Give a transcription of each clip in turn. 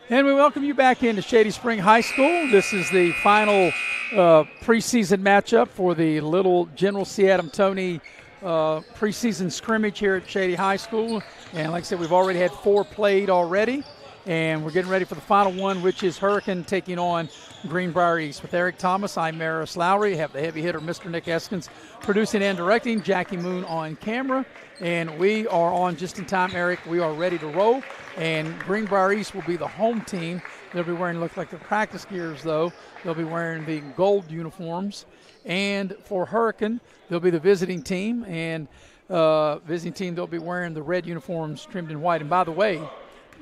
And we welcome you back into Shady Spring High School. This is the final preseason matchup for the Little General C. Adam Toney preseason scrimmage here at Shady High School. And like I said, we've already had 4 played already. And we're getting ready for the final one, which is Hurricane taking on Greenbrier East. With Eric Thomas, I'm Maris Lowry. We have the heavy hitter, Mr. Nick Eskins, producing and directing. Jackie Moon on camera. And we are on just in time, Eric. We are ready to roll. And Greenbrier East will be the home team. They'll be wearing, look like their practice gears, though. They'll be wearing the gold uniforms. And for Hurricane, they'll be the visiting team. And visiting team, they'll be wearing the red uniforms trimmed in white. And by the way,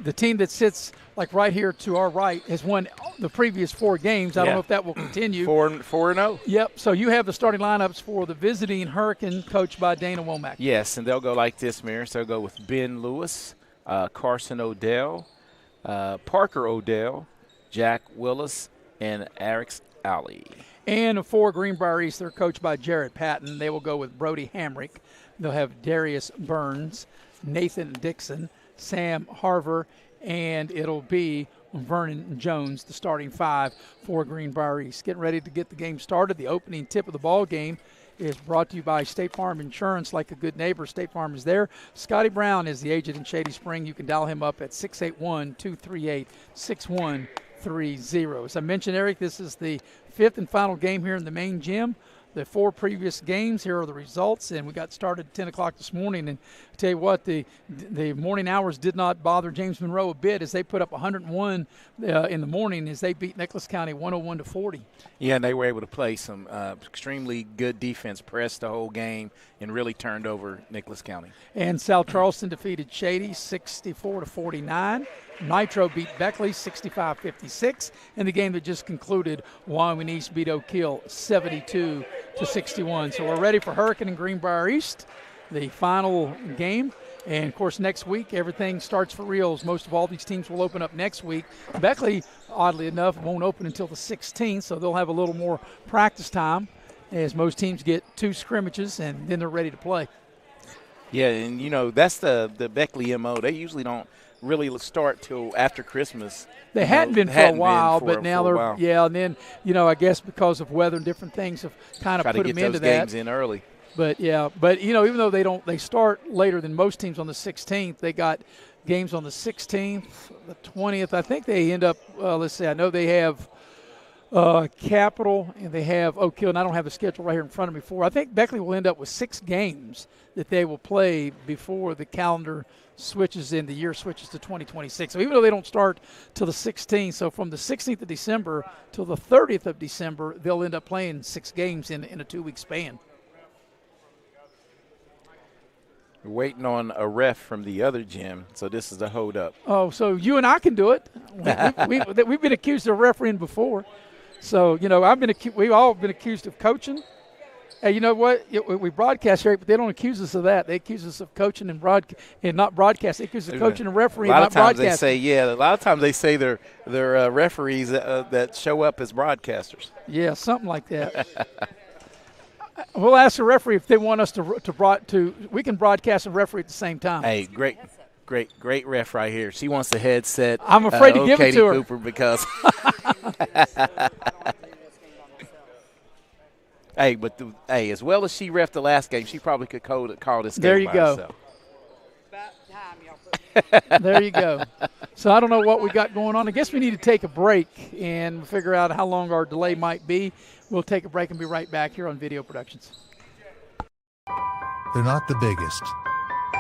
the team that sits like right here to our right has won the previous 4 games. I don't know if that will continue. 4-0. Yep. So you have the starting lineups for the visiting Hurricane, coached by Dana Womack. Yes, and they'll go like this, Maris. They'll go with Ben Lewis, Carson Odell, Parker Odell, Jack Willis, and Eric Ali. And for Greenbrier East, they're coached by Jared Patton. They will go with Brody Hamrick. They'll have Darius Burns, Nathan Dixon, Sam Harver, and it'll be Vernon Jones, the starting 5 for Greenbrier East. Getting ready to get the game started. The opening tip of the ball game is brought to you by State Farm Insurance. Like a good neighbor, State Farm is there. Scotty Brown is the agent in Shady Spring. You can dial him up at 681-238-6130. As I mentioned, Eric, this is the 5th and final game here in the main gym. The 4 previous games, here are the results, and we got started at 10 o'clock this morning. And I tell you what, the morning hours did not bother James Monroe a bit as they put up 101 in the morning as they beat Nicholas County 101-40. Yeah, and they were able to play some extremely good defense, pressed the whole game, and really turned over Nicholas County. And South Charleston defeated Shady 64-49. Nitro beat Beckley 65-56. And the game that just concluded, Wyoming East beat Oak Hill 72-61. So we're ready for Hurricane and Greenbrier East, the final game. And, of course, next week everything starts for reals. Most of all these teams will open up next week. Beckley, oddly enough, won't open until the 16th, so they'll have a little more practice time as most teams get 2 scrimmages, and then they're ready to play. Yeah, and, you know, that's the Beckley MO. They usually don't really start till after Christmas. They hadn't been for a while, but now they're, yeah, and then, you know, I guess because of weather and different things have kind of put them into that. Try to get those games in early. But, yeah, but, you know, even though they start later than most teams on the 16th, they got games on the 16th, the 20th. I think they end up, let's see, I know they have Capital and they have Oak Hill, and I don't have the schedule right here in front of me for. I think Beckley will end up with 6 games that they will play before the calendar switches and the year switches to 2026. So even though they don't start till the 16th, so from the 16th of December till the 30th of December, they'll end up playing 6 games in a 2-week span. We're waiting on a ref from the other gym, so this is a hold-up. Oh, so you and I can do it. We've been accused of refereeing before. So, you know, we've all been accused of coaching. Hey, you know what? We broadcast here, but they don't accuse us of that. They accuse us of coaching and not broadcast. They accuse us of coaching and refereeing, not broadcasting. A lot of times they say they're referees that show up as broadcasters. Yeah, something like that. We'll ask the referee if they want us to we can broadcast and referee at the same time. Hey, great ref right here. She wants the headset. I'm afraid to give it to her. Cooper because Hey, but as well as she ref the last game, she probably could call this game. There you go. Herself. There you go. So I don't know what we got going on. I guess we need to take a break and figure out how long our delay might be. We'll take a break and be right back here on Video Productions. They're not the biggest,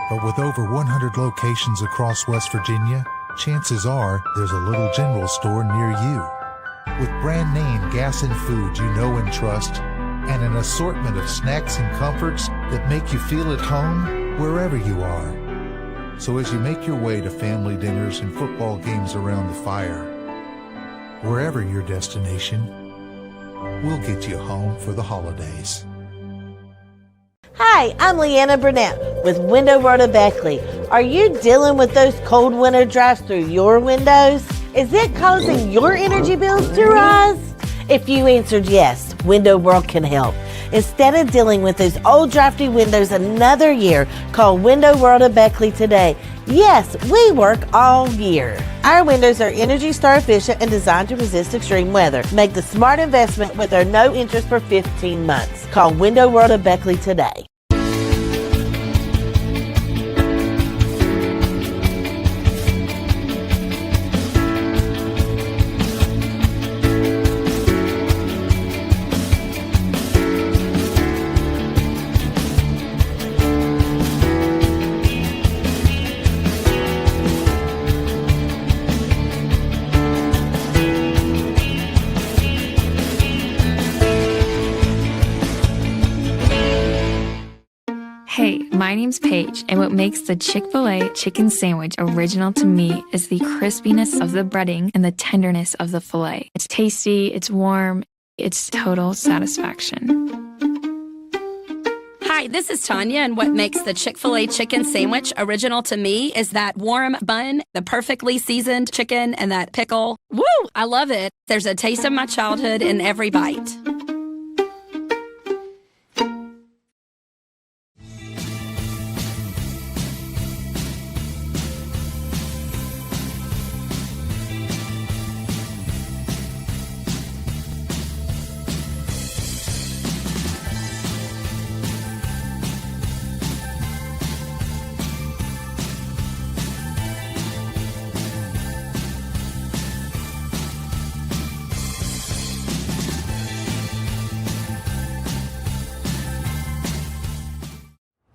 but with over 100 locations across West Virginia, chances are there's a little general store near you. With brand name gas and food you know and trust, and an assortment of snacks and comforts that make you feel at home wherever you are. So as you make your way to family dinners and football games around the fire, wherever your destination, we'll get you home for the holidays. Hi, I'm Leanna Burnett with Window World of Beckley. Are you dealing with those cold winter drafts through your windows? Is it causing your energy bills to rise? If you answered yes, Window World can help. Instead of dealing with those old drafty windows another year, call Window World of Beckley today Yes, we work all year. Our windows are Energy Star efficient and designed to resist extreme weather. Make the smart investment with our no interest for 15 months. Call Window World of Beckley today. Hey, my name's Paige, and what makes the Chick-fil-A chicken sandwich original to me is the crispiness of the breading and the tenderness of the filet. It's tasty, it's warm, it's total satisfaction. Hi, this is Tanya, and what makes the Chick-fil-A chicken sandwich original to me is that warm bun, the perfectly seasoned chicken, and that pickle. Woo! I love it. There's a taste of my childhood in every bite.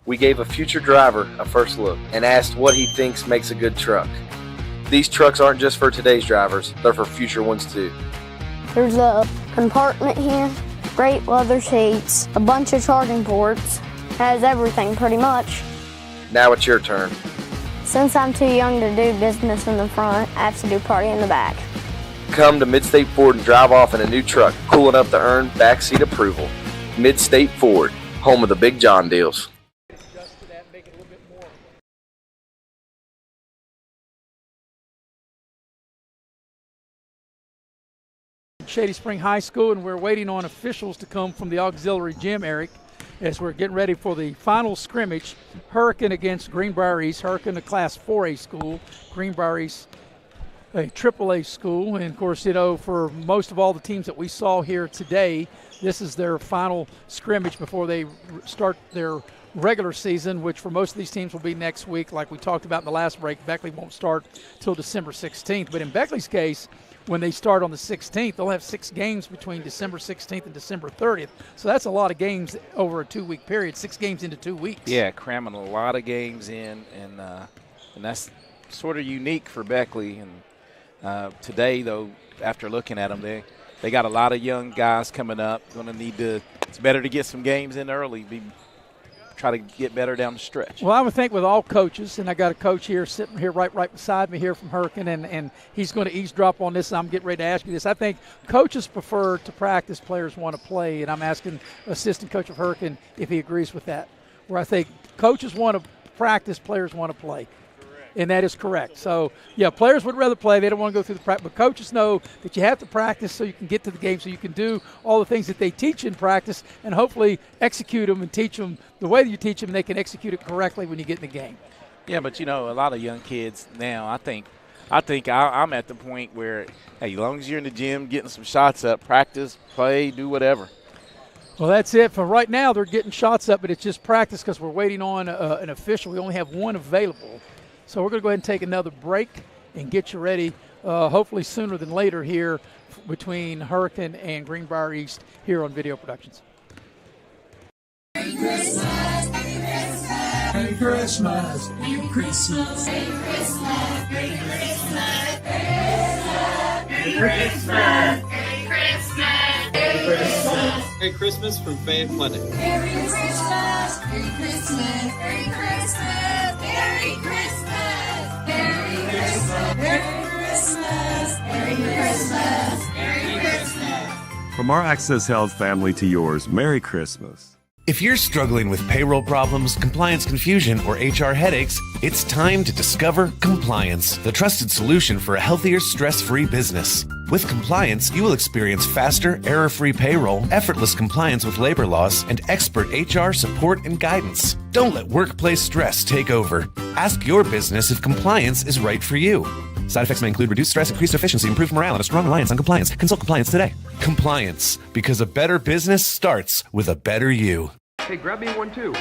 We gave a future driver a first look and asked what he thinks makes a good truck. These trucks aren't just for today's drivers, they're for future ones too. There's a compartment here, great leather seats, a bunch of charging ports, has everything pretty much. Now it's your turn. Since I'm too young to do business in the front, I have to do party in the back. Come to Midstate Ford and drive off in a new truck, cool enough to earn backseat approval. Midstate Ford, home of the Big John deals. Shady Spring High School, and we're waiting on officials to come from the auxiliary gym, Eric, as we're getting ready for the final scrimmage. Hurricane against Greenbrier East. Hurricane, a Class 4A school. Greenbrier East, a AAA school. And, of course, you know, for most of all the teams that we saw here today, this is their final scrimmage before they start their regular season, which for most of these teams will be next week. Like we talked about in the last break, Beckley won't start till December 16th. But in Beckley's case, when they start on the 16th, they'll have 6 games between December 16th and December 30th. So that's a lot of games over a 2-week period, 6 games into 2 weeks. Yeah, cramming a lot of games in, and that's sort of unique for Beckley. And today, though, after looking at them, they got a lot of young guys coming up. Going to need to – it's better to get some games in early, try to get better down the stretch. Well, I would think with all coaches, and I got a coach here sitting here right beside me here from Hurricane, and he's going to eavesdrop on this, and I'm getting ready to ask you this. I think coaches prefer to practice, players want to play, and I'm asking assistant coach of Hurricane if he agrees with that, where I think coaches want to practice, players want to play. And that is correct. So, yeah, players would rather play. They don't want to go through the practice. But coaches know that you have to practice so you can get to the game, so you can do all the things that they teach in practice and hopefully execute them and teach them the way that you teach them, and they can execute it correctly when you get in the game. Yeah, but, you know, a lot of young kids now, I think I'm at the point where, hey, as long as you're in the gym getting some shots up, practice, play, do whatever. Well, that's it. For right now, they're getting shots up, but it's just practice because we're waiting on an official. We only have one available. So we're going to go ahead and take another break and get you ready, hopefully sooner than later here between Hurricane and Greenbrier East here on Video Productions. Merry Christmas, Merry Christmas, Merry Christmas, Merry Christmas, Merry Christmas, Merry Christmas, Merry Christmas, Merry Christmas, Merry Christmas from Fan Clinic. Merry Christmas, Merry Christmas, Merry Christmas, Merry Christmas, Merry Christmas, Merry Christmas, Merry Christmas, Merry Christmas. From our Access Health family to yours, Merry Christmas. If you're struggling with payroll problems, compliance confusion, or HR headaches, it's time to discover Compliance, the trusted solution for a healthier, stress-free business. With Compliance, you will experience faster, error-free payroll, effortless compliance with labor laws, and expert HR support and guidance. Don't let workplace stress take over. Ask your business if compliance is right for you. Side effects may include reduced stress, increased efficiency, improved morale, and a strong reliance on compliance. Consult Compliance today. Compliance, because a better business starts with a better you. Hey, grab me one too.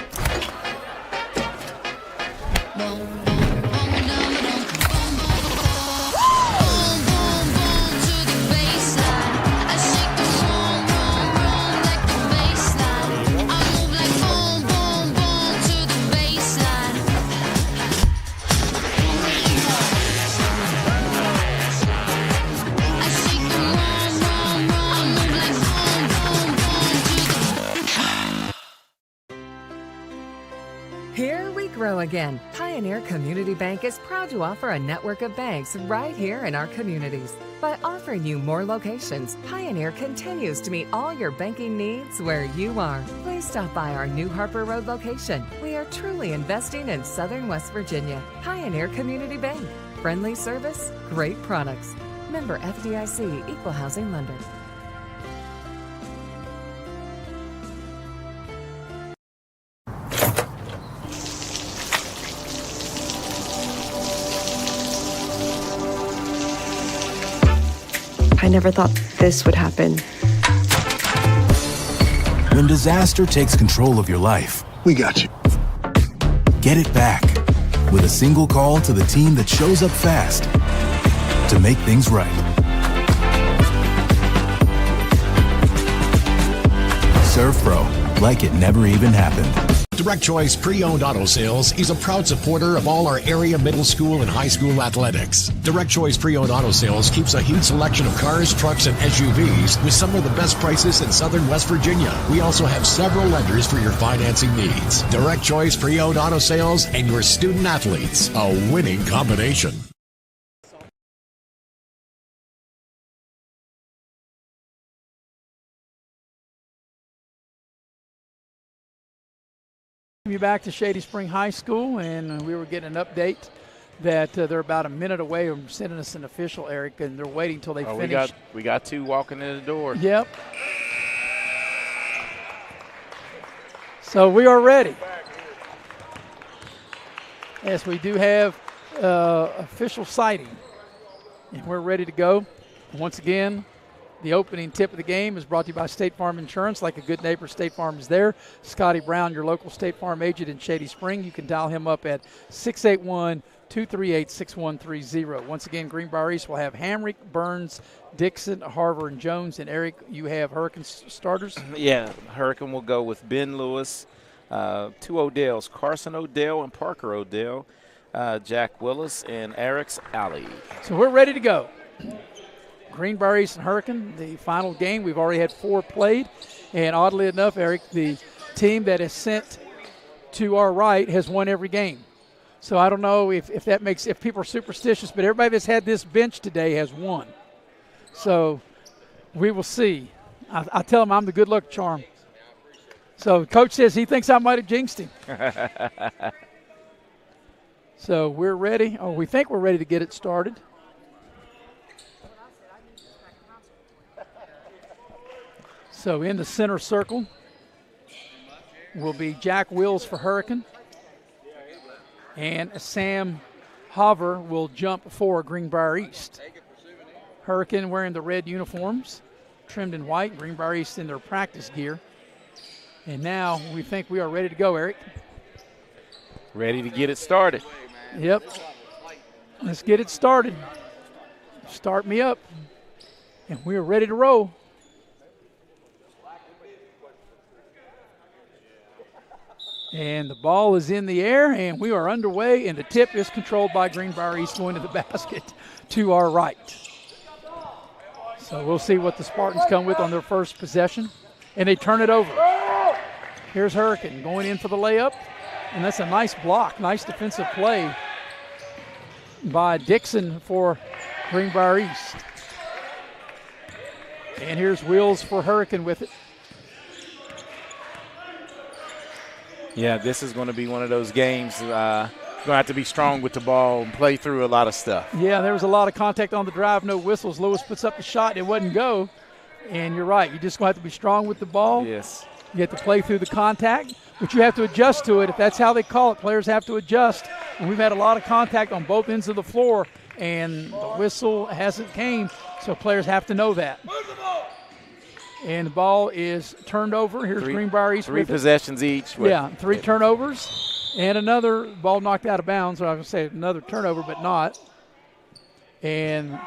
Here we grow again. Pioneer Community Bank is proud to offer a network of banks right here in our communities. By offering you more locations, Pioneer continues to meet all your banking needs where you are. Please stop by our New Harper Road location. We are truly investing in Southern West Virginia. Pioneer Community Bank. Friendly service, great products. Member FDIC, Equal Housing Lender. I never thought this would happen. When disaster takes control of your life, we got you. Get it back with a single call to the team that shows up fast to make things right. Serve Pro, like it never even happened. Direct Choice Pre-Owned Auto Sales is a proud supporter of all our area middle school and high school athletics. Direct Choice Pre-Owned Auto Sales keeps a huge selection of cars, trucks, and SUVs with some of the best prices in Southern West Virginia. We also have several lenders for your financing needs. Direct Choice Pre-Owned Auto Sales and your student athletes, a winning combination. You back to Shady Spring High School, and we were getting an update that they're about a minute away from sending us an official, Eric, and they're waiting until they finish. We got two walking in the door. Yep. So we are ready. Yes, we do have official sighting, and we're ready to go. Once again, the opening tip of the game is brought to you by State Farm Insurance. Like a good neighbor, State Farm is there. Scotty Brown, your local State Farm agent in Shady Spring. You can dial him up at 681-238-6130. Once again, Greenbrier East will have Hamrick, Burns, Dixon, Harver, and Jones. And, Eric, you have Hurricane starters? Yeah, Hurricane will go with Ben Lewis, two Odells, Carson Odell and Parker Odell, Jack Willis, and Eric's Alley. So we're ready to go. Greenbrier East and Hurricane, the final game. We've already had 4 played. And oddly enough, Eric, the team that is sent to our right has won every game. So I don't know if that makes – if people are superstitious, but everybody that's had this bench today has won. So we will see. I tell him I'm the good luck charm. So Coach says he thinks I might have jinxed him. So we're ready. Oh, we think we're ready to get it started. So in the center circle will be Jack Wills for Hurricane. And Sam Hover will jump for Greenbrier East. Hurricane wearing the red uniforms, trimmed in white. Greenbrier East in their practice gear. And now we think we are ready to go, Eric. Ready to get it started. Yep. Let's get it started. Start me up. And we are ready to roll. And the ball is in the air, and we are underway, and the tip is controlled by Greenbrier East going to the basket to our right. So we'll see what the Spartans come with on their first possession, and they turn it over. Here's Hurricane going in for the layup, and that's a nice block, nice defensive play by Dixon for Greenbrier East. And here's Wills for Hurricane with it. Yeah, this is going to be one of those games. Going to have to be strong with the ball and play through a lot of stuff. Yeah, there was a lot of contact on the drive, no whistles. Lewis puts up the shot, and it wouldn't go. And you're right. You just going to have to be strong with the ball. Yes. You have to play through the contact, but you have to adjust to it. If that's how they call it, players have to adjust. And we've had a lot of contact on both ends of the floor, and the whistle hasn't came, so players have to know that. And the ball is turned over. Here's Greenbrier East. Three possessions each. Yeah, 3 turnovers. And another ball knocked out of bounds. I was going to say another turnover, but not. And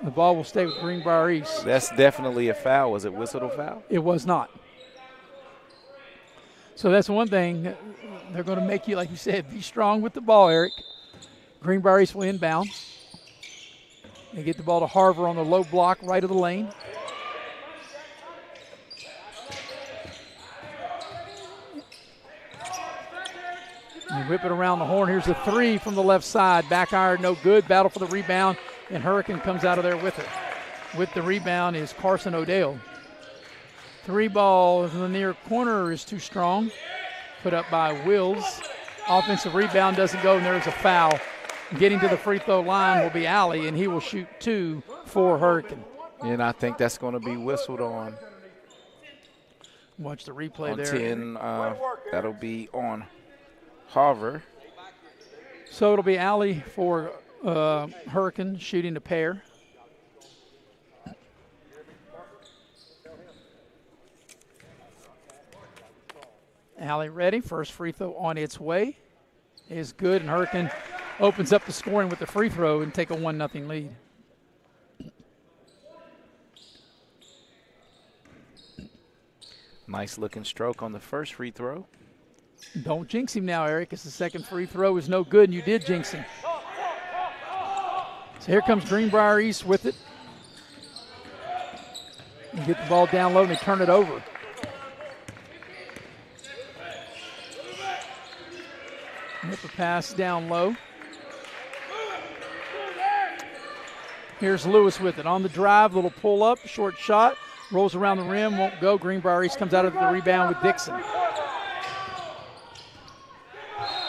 the ball will stay with Greenbrier East. That's definitely a foul. Was it whistled a foul? It was not. So that's one thing. They're going to make you, like you said, be strong with the ball, Eric. Greenbrier East will inbound. They get the ball to Harver on the low block right of the lane. And whip it around the horn. Here's a 3 from the left side. Back iron, no good. Battle for the rebound, and Hurricane comes out of there with it. With the rebound is Carson O'Dell. 3 ball in the near corner is too strong. Put up by Wills. Offensive rebound doesn't go, and there's a foul. Getting to the free throw line will be Alley, and he will shoot 2 for Hurricane. And I think that's going to be whistled on. Watch the replay on there. 10, that'll be on Harver. So it'll be Alley for Hurricane shooting the pair. Alley ready. First free throw on its way is good, and Hurricane opens up the scoring with the free throw and take a 1-0 lead. Nice looking stroke on the first free throw. Don't jinx him now, Eric, because the second free throw is no good, and you did jinx him. So here comes Greenbrier East with it. You get the ball down low, and they turn it over. Whip a pass down low. Here's Lewis with it. On the drive, little pull up, short shot. Rolls around the rim, won't go. Greenbrier East comes out of the rebound with Dixon.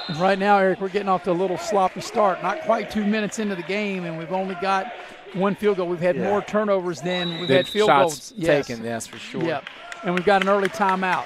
And right now, Eric, we're getting off to a little sloppy start. Not quite 2 minutes into the game, and we've only got 1 field goal. We've had more turnovers than we've had field goals. Yes. Taken, that's for sure. Yep. And we've got an early timeout.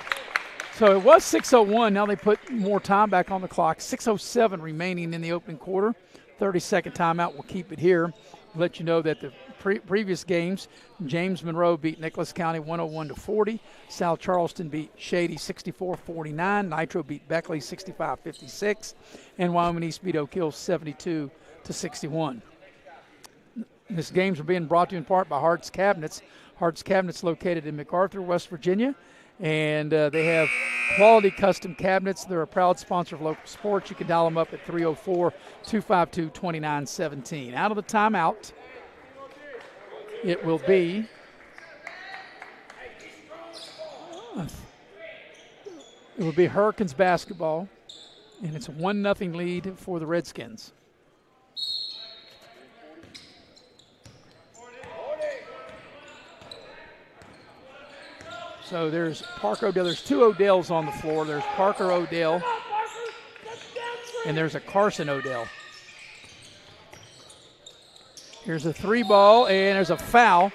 So it was 6:01. Now they put more time back on the clock. 6:07 remaining in the opening quarter. 30-second timeout. We'll keep it here. Let you know that the previous games, James Monroe beat Nicholas County 101-40. South Charleston beat Shady 64-49. Nitro beat Beckley 65-56. And Wyoming East beat Oak Hill 72-61. This games are being brought to you in part by Hart's Cabinets. Hart's Cabinets located in MacArthur, West Virginia. And they have quality custom cabinets. They're a proud sponsor of local sports. You can dial them up at 304-252-2917. Out of the timeout, it will be Hurricanes basketball, and it's a 1-0 lead for the Redskins. So there's Parker Odell. There's 2 Odells on the floor. There's Parker Odell, and there's a Carson Odell. Here's a 3 ball, and there's a foul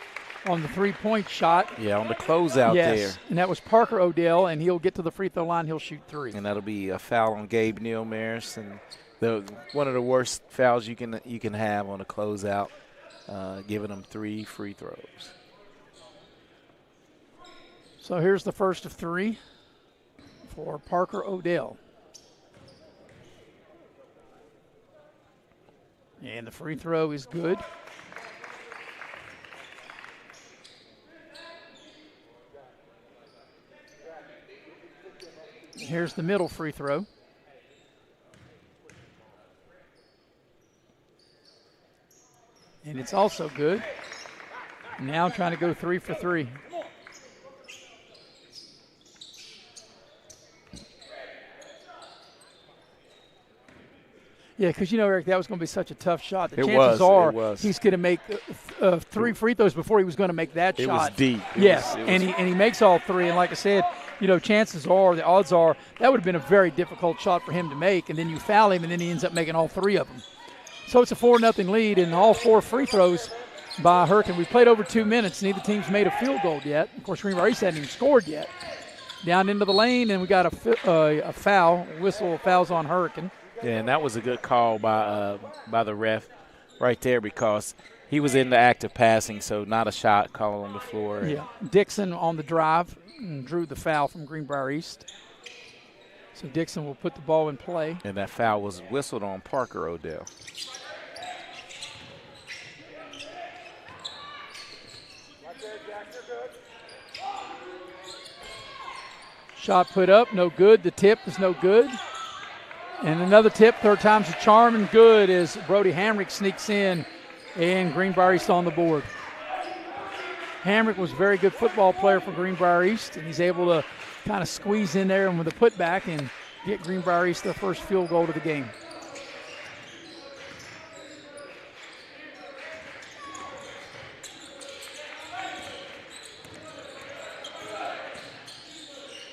on the 3-point shot. Yeah, on the closeout there. And that was Parker Odell, and he'll get to the free throw line. He'll shoot 3. And that'll be a foul on Gabe Neal-Maris, and one of the worst fouls you can have on a closeout, giving them 3 free throws. So here's the first of 3 for Parker Odell. And the free throw is good. Here's the middle free throw. And it's also good. Now trying to go 3 for 3. Yeah, because, Eric, that was going to be such a tough shot. The chances are he's going to make 3 free throws before he was going to make that shot. It was deep. Yes, and he makes all 3. And like I said, chances are, the odds are, that would have been a very difficult shot for him to make, and then you foul him, and then he ends up making all 3 of them. So it's a 4-0 lead, and all 4 free throws by Hurricane. We played over 2 minutes. Neither team's made a field goal yet. Of course, Greenbrier East hadn't even scored yet. Down into the lane, and we got a foul. Whistle fouls on Hurricane. Yeah, and that was a good call by the ref right there because he was in the act of passing, so not a shot call on the floor. Yeah, Dixon on the drive and drew the foul from Greenbrier East. So Dixon will put the ball in play. And that foul was whistled on Parker Odell. Shot put up, no good. The tip is no good. And another tip, 3rd time's a charm, and good as Brody Hamrick sneaks in, and Greenbrier East on the board. Hamrick was a very good football player for Greenbrier East, and he's able to kind of squeeze in there and with a putback and get Greenbrier East their first field goal of the game.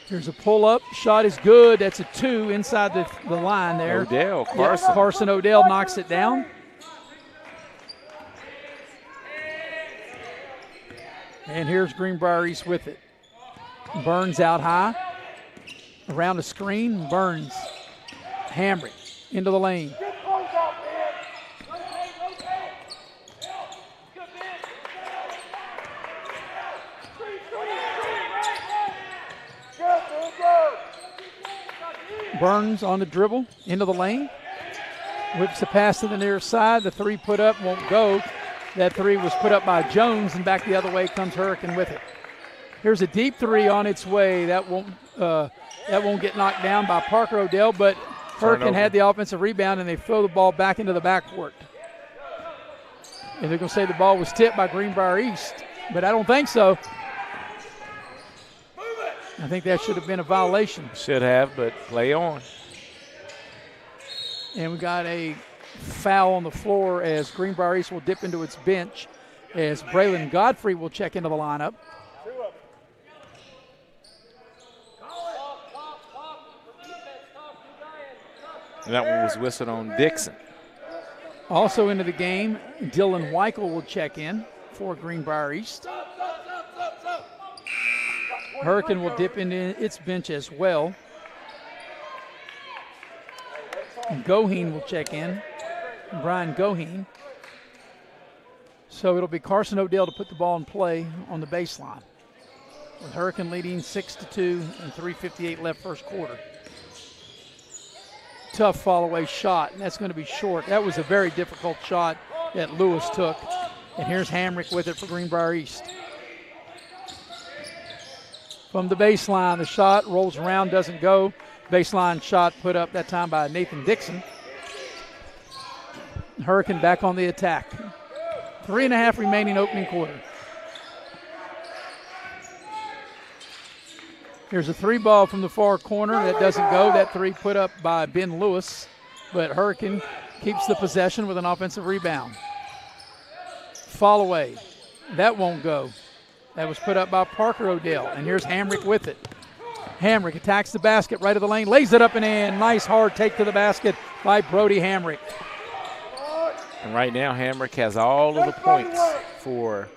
Here's a pull-up. Shot is good. That's a 2 inside the line there. Odell, Carson. Yep, Carson Odell knocks it down. And here's Greenbrier East with it. Burns out high. Around the screen, Burns. Hamrick into the lane. Burns on the dribble, into the lane. Whips the pass to the near side. The 3 put up won't go. That 3 was put up by Jones, and back the other way comes Hurricane with it. Here's a deep 3 on its way. That won't get knocked down by Parker Odell, but Hurricane had the offensive rebound, and they throw the ball back into the backcourt. And they're going to say the ball was tipped by Greenbrier East, but I don't think so. I think that should have been a violation. Should have, but play on. And we got a foul on the floor as Greenbrier East will dip into its bench as Braylon Godfrey will check into the lineup. And that one was whistled on Dixon. Also into the game, Dylan Weichel will check in for Greenbrier East. Hurricane will dip into its bench as well. Goheen will check in, Brian Goheen. So it'll be Carson Odell to put the ball in play on the baseline. With Hurricane leading 6-2 and 3:58 left first quarter. Tough fall-away shot, and that's going to be short. That was a very difficult shot that Lewis took. And here's Hamrick with it for Greenbrier East. From the baseline, the shot rolls around, doesn't go. Baseline shot put up that time by Nathan Dixon. Hurricane back on the attack. 3.5 remaining opening quarter. Here's a 3 ball from the far corner. That doesn't go. That 3 put up by Ben Lewis. But Hurricane keeps the possession with an offensive rebound. Fall away. That won't go. That was put up by Parker Odell. And here's Hamrick with it. Hamrick attacks the basket right of the lane, lays it up and in. Nice hard take to the basket by Brody Hamrick. And right now, Hamrick has all of the points for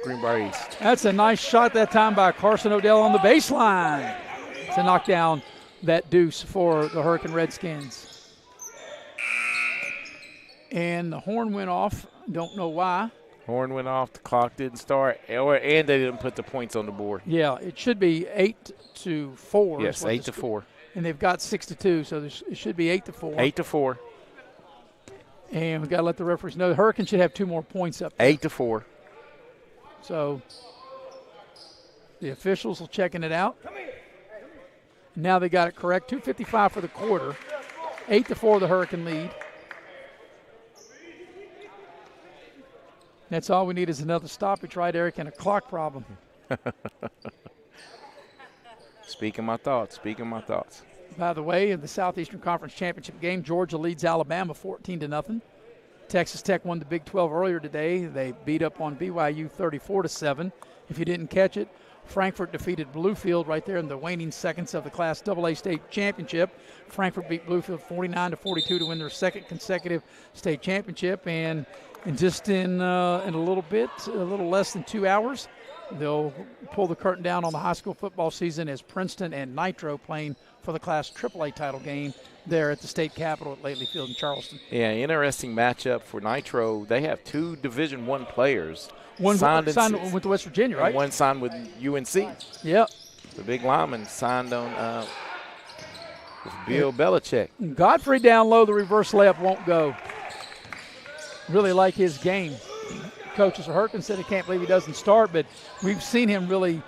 Greenbrier East. That's a nice shot that time by Carson Odell on the baseline to knock down that deuce for the Hurricane Redskins. And the horn went off. Don't know why. Horn went off. The clock didn't start, and they didn't put the points on the board. Yeah, it should be 8-4. Yes, 8-4. And they've got 6-2, so it should be 8-4. 8-4. And we've got to let the referees know the Hurricane should have 2 more points up there. 8-4. So the officials will checking it out. Now they got it correct. 2:55 for the quarter. 8-4 the Hurricane lead. That's all we need is another stoppage, right, Eric, and a clock problem. Speaking my thoughts. By the way, in the Southeastern Conference Championship game, Georgia leads Alabama 14-0. Texas Tech won the Big 12 earlier today. They beat up on BYU 34-7. If you didn't catch it, Frankfort defeated Bluefield right there in the waning seconds of the Class AA state championship. Frankfort beat Bluefield 49-42 to win their second consecutive state championship. And just in a little less than 2 hours, they'll pull the curtain down on the high school football season as Princeton and Nitro playing for the Class AAA title game there at the state capitol at Lately Field in Charleston. Yeah, interesting matchup for Nitro. They have 2 Division I players. One signed with West Virginia, right? And one signed with UNC. Yep. The big lineman signed on with Bill Belichick. Godfrey down low, the reverse layup won't go. Really like his game. Coach Herkin said he can't believe he doesn't start, but we've seen him really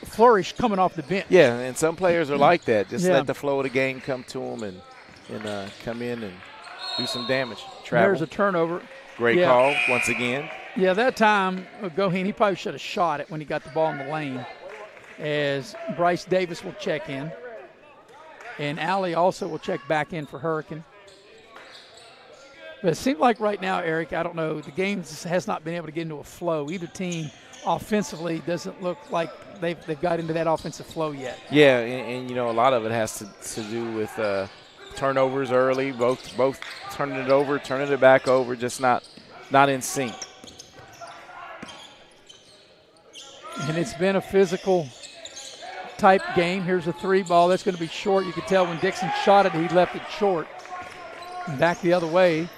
flourish coming off the bench. Yeah, and some players are like that. Just let the flow of the game come to them and come in and do some damage. Travel. There's a turnover. Great call once again. Yeah, that time, Goheen, he probably should have shot it when he got the ball in the lane, as Bryce Davis will check in. And Allie also will check back in for Hurricane. But it seems like right now, Eric, I don't know, the game has not been able to get into a flow. Either team offensively doesn't look like they've got into that offensive flow yet. Yeah, and a lot of it has to do with turnovers early, both turning it over, turning it back over, just not in sync. And it's been a physical type game. Here's a 3 ball. That's going to be short. You could tell when Dixon shot it, he left it short. And back the other way.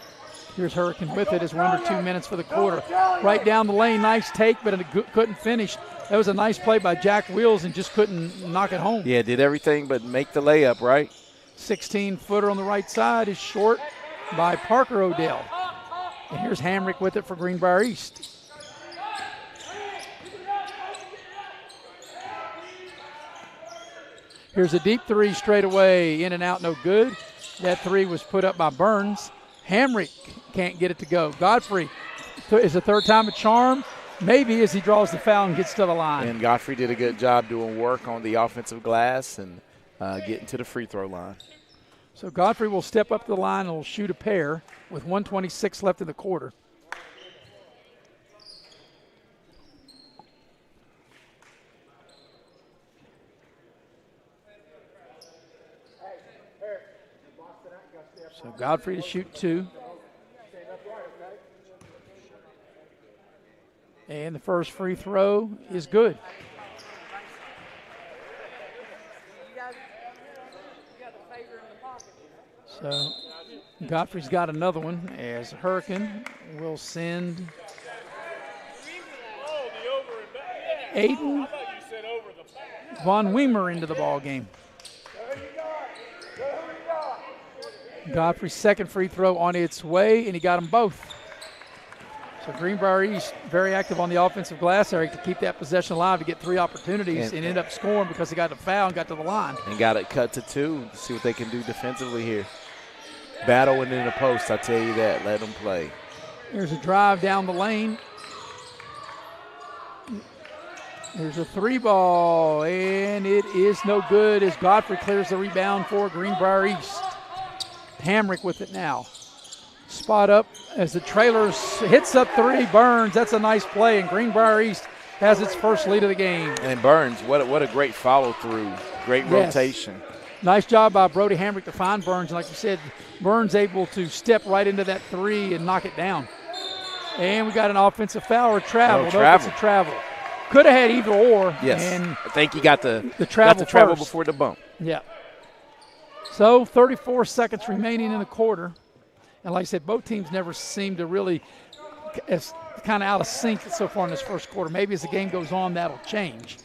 Here's Hurricane with it as we're under 2 minutes for the quarter. Right down the lane, nice take, but it couldn't finish. That was a nice play by Jack Wheels and just couldn't knock it home. Yeah, did everything but make the layup, right? 16-footer on the right side is short by Parker Odell. And here's Hamrick with it for Greenbrier East. Here's a deep 3 straight away, in and out, no good. That 3 was put up by Burns. Hamrick can't get it to go. Godfrey is the third time a charm, maybe, as he draws the foul and gets to the line. And Godfrey did a good job doing work on the offensive glass and getting to the free throw line. So Godfrey will step up to the line and will shoot a pair with 1:26 left in the quarter. So Godfrey to shoot 2. And the first free throw is good. So Godfrey's got another one as Hurricane will send Aiden Von Weimer into the ball game. Godfrey's second free throw on its way, and he got them both. So Greenbrier East very active on the offensive glass, Eric, to keep that possession alive, to get 3 opportunities and end up scoring because he got the foul and got to the line. And got it cut to 2 to see what they can do defensively here. Battling in the post, I tell you that. Let them play. There's a drive down the lane. There's a 3 ball, and it is no good as Godfrey clears the rebound for Greenbrier East. Hamrick with it now. Spot up as the trailer hits up 3. Burns, that's a nice play, and Greenbrier East has its first lead of the game. And Burns, what a great follow through, great rotation. Nice job by Brody Hamrick to find Burns, and like you said, Burns able to step right into that 3 and knock it down. And we got an offensive foul or travel. It's a travel. Could have had either or. Yes, and I think he got the travel before the bump. Yeah. So 34 seconds remaining in the quarter. And like I said, both teams never seem to really kind of out of sync so far in this first quarter. Maybe as the game goes on, that'll change.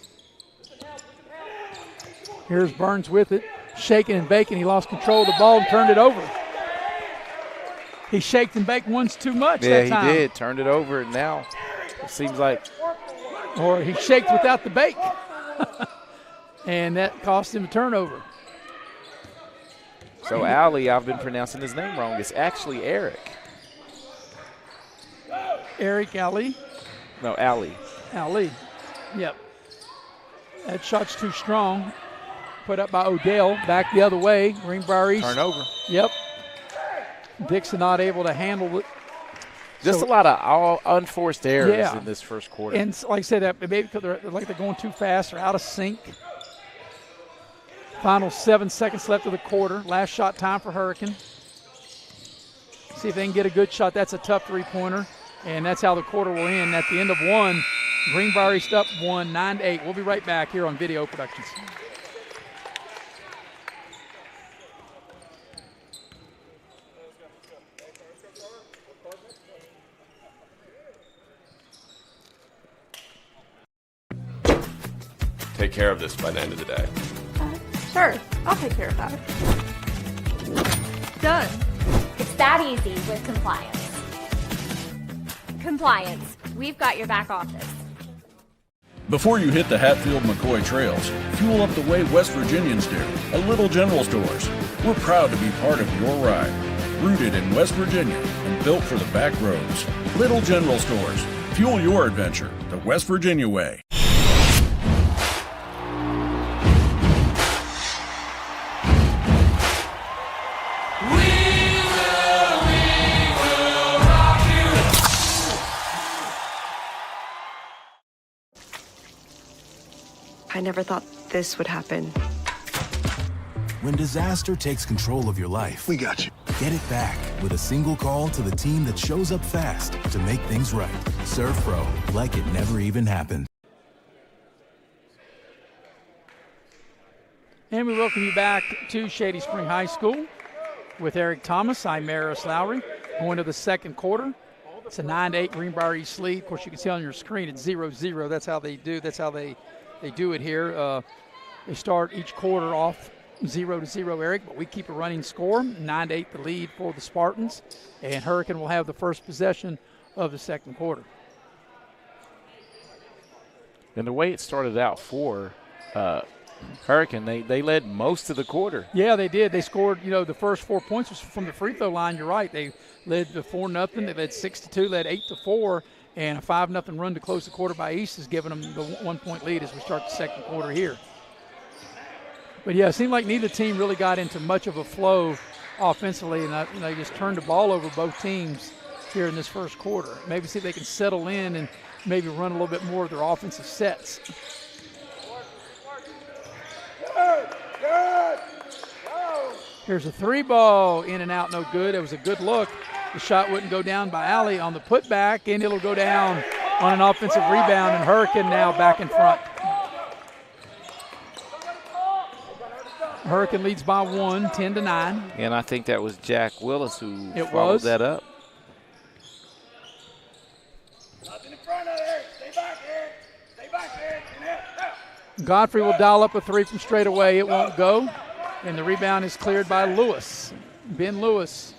Here's Burns with it, shaking and baking. He lost control of the ball and turned it over. He shaked and baked once too much that time. Yeah, he did. Turned it over, and now it seems like. Or he shaked without the bake. And that cost him a turnover. So Ali, I've been pronouncing his name wrong. It's actually Eric. Eric Ali? No, Ali. Ali, yep. That shot's too strong. Put up by Odell. Back the other way. Greenbrier East. Turnover. Yep. Dixon not able to handle it. Just a lot of all unforced errors in this first quarter. And like I said, maybe because they're going too fast or out of sync. Final 7 seconds left of the quarter. Last shot time for Hurricane. See if they can get a good shot. That's a tough three-pointer. And that's how the quarter will end. At the end of one, Greenbrier East up 9-8. We'll be right back here on Video Productions. Take care of this by the end of the day. Sure, I'll take care of that. Done. It's that easy with compliance. Compliance, we've got your back office. Before you hit the Hatfield-McCoy trails, fuel up the way West Virginians do, at Little General Stores. We're proud to be part of your ride. Rooted in West Virginia and built for the back roads. Little General Stores. Fuel your adventure the West Virginia way. I never thought this would happen. When disaster takes control of your life, we got you. Get it back with a single call to the team that shows up fast to make things right. Serve Pro, like it never even happened. And we welcome you back to Shady Spring High School with Eric Thomas. I'm Maris Lowry. Going to the second quarter. It's a 9-8 Greenbrier East lead. Of course, you can see on your screen it's 0-0. That's how they do. That's how they do it here. They start each quarter off 0-0, Eric, but we keep a running score. 9-8 the lead for the Spartans, and Hurricane will have the first possession of the second quarter. And the way it started out for Hurricane, they led most of the quarter. Yeah, they did. They scored, the first 4 points was from the free throw line. You're right. They led to 4-0. They led 6-2, led 8-4. And a 5-0 run to close the quarter by East has given them the 1 point lead as we start the second quarter here. But, yeah, it seemed like neither team really got into much of a flow offensively, and they just turned the ball over both teams here in this first quarter. Maybe see if they can settle in and maybe run a little bit more of their offensive sets. Here's a three ball, in and out, no good. It was a good look. The shot wouldn't go down by Alley on the putback, and it'll go down on an offensive rebound, and Hurricane now back in front. Hurricane leads by 1, 10-9. And I think that was Jack Willis who followed that up. Godfrey will dial up a three from straight away. It won't go, and the rebound is cleared by Lewis. Ben Lewis.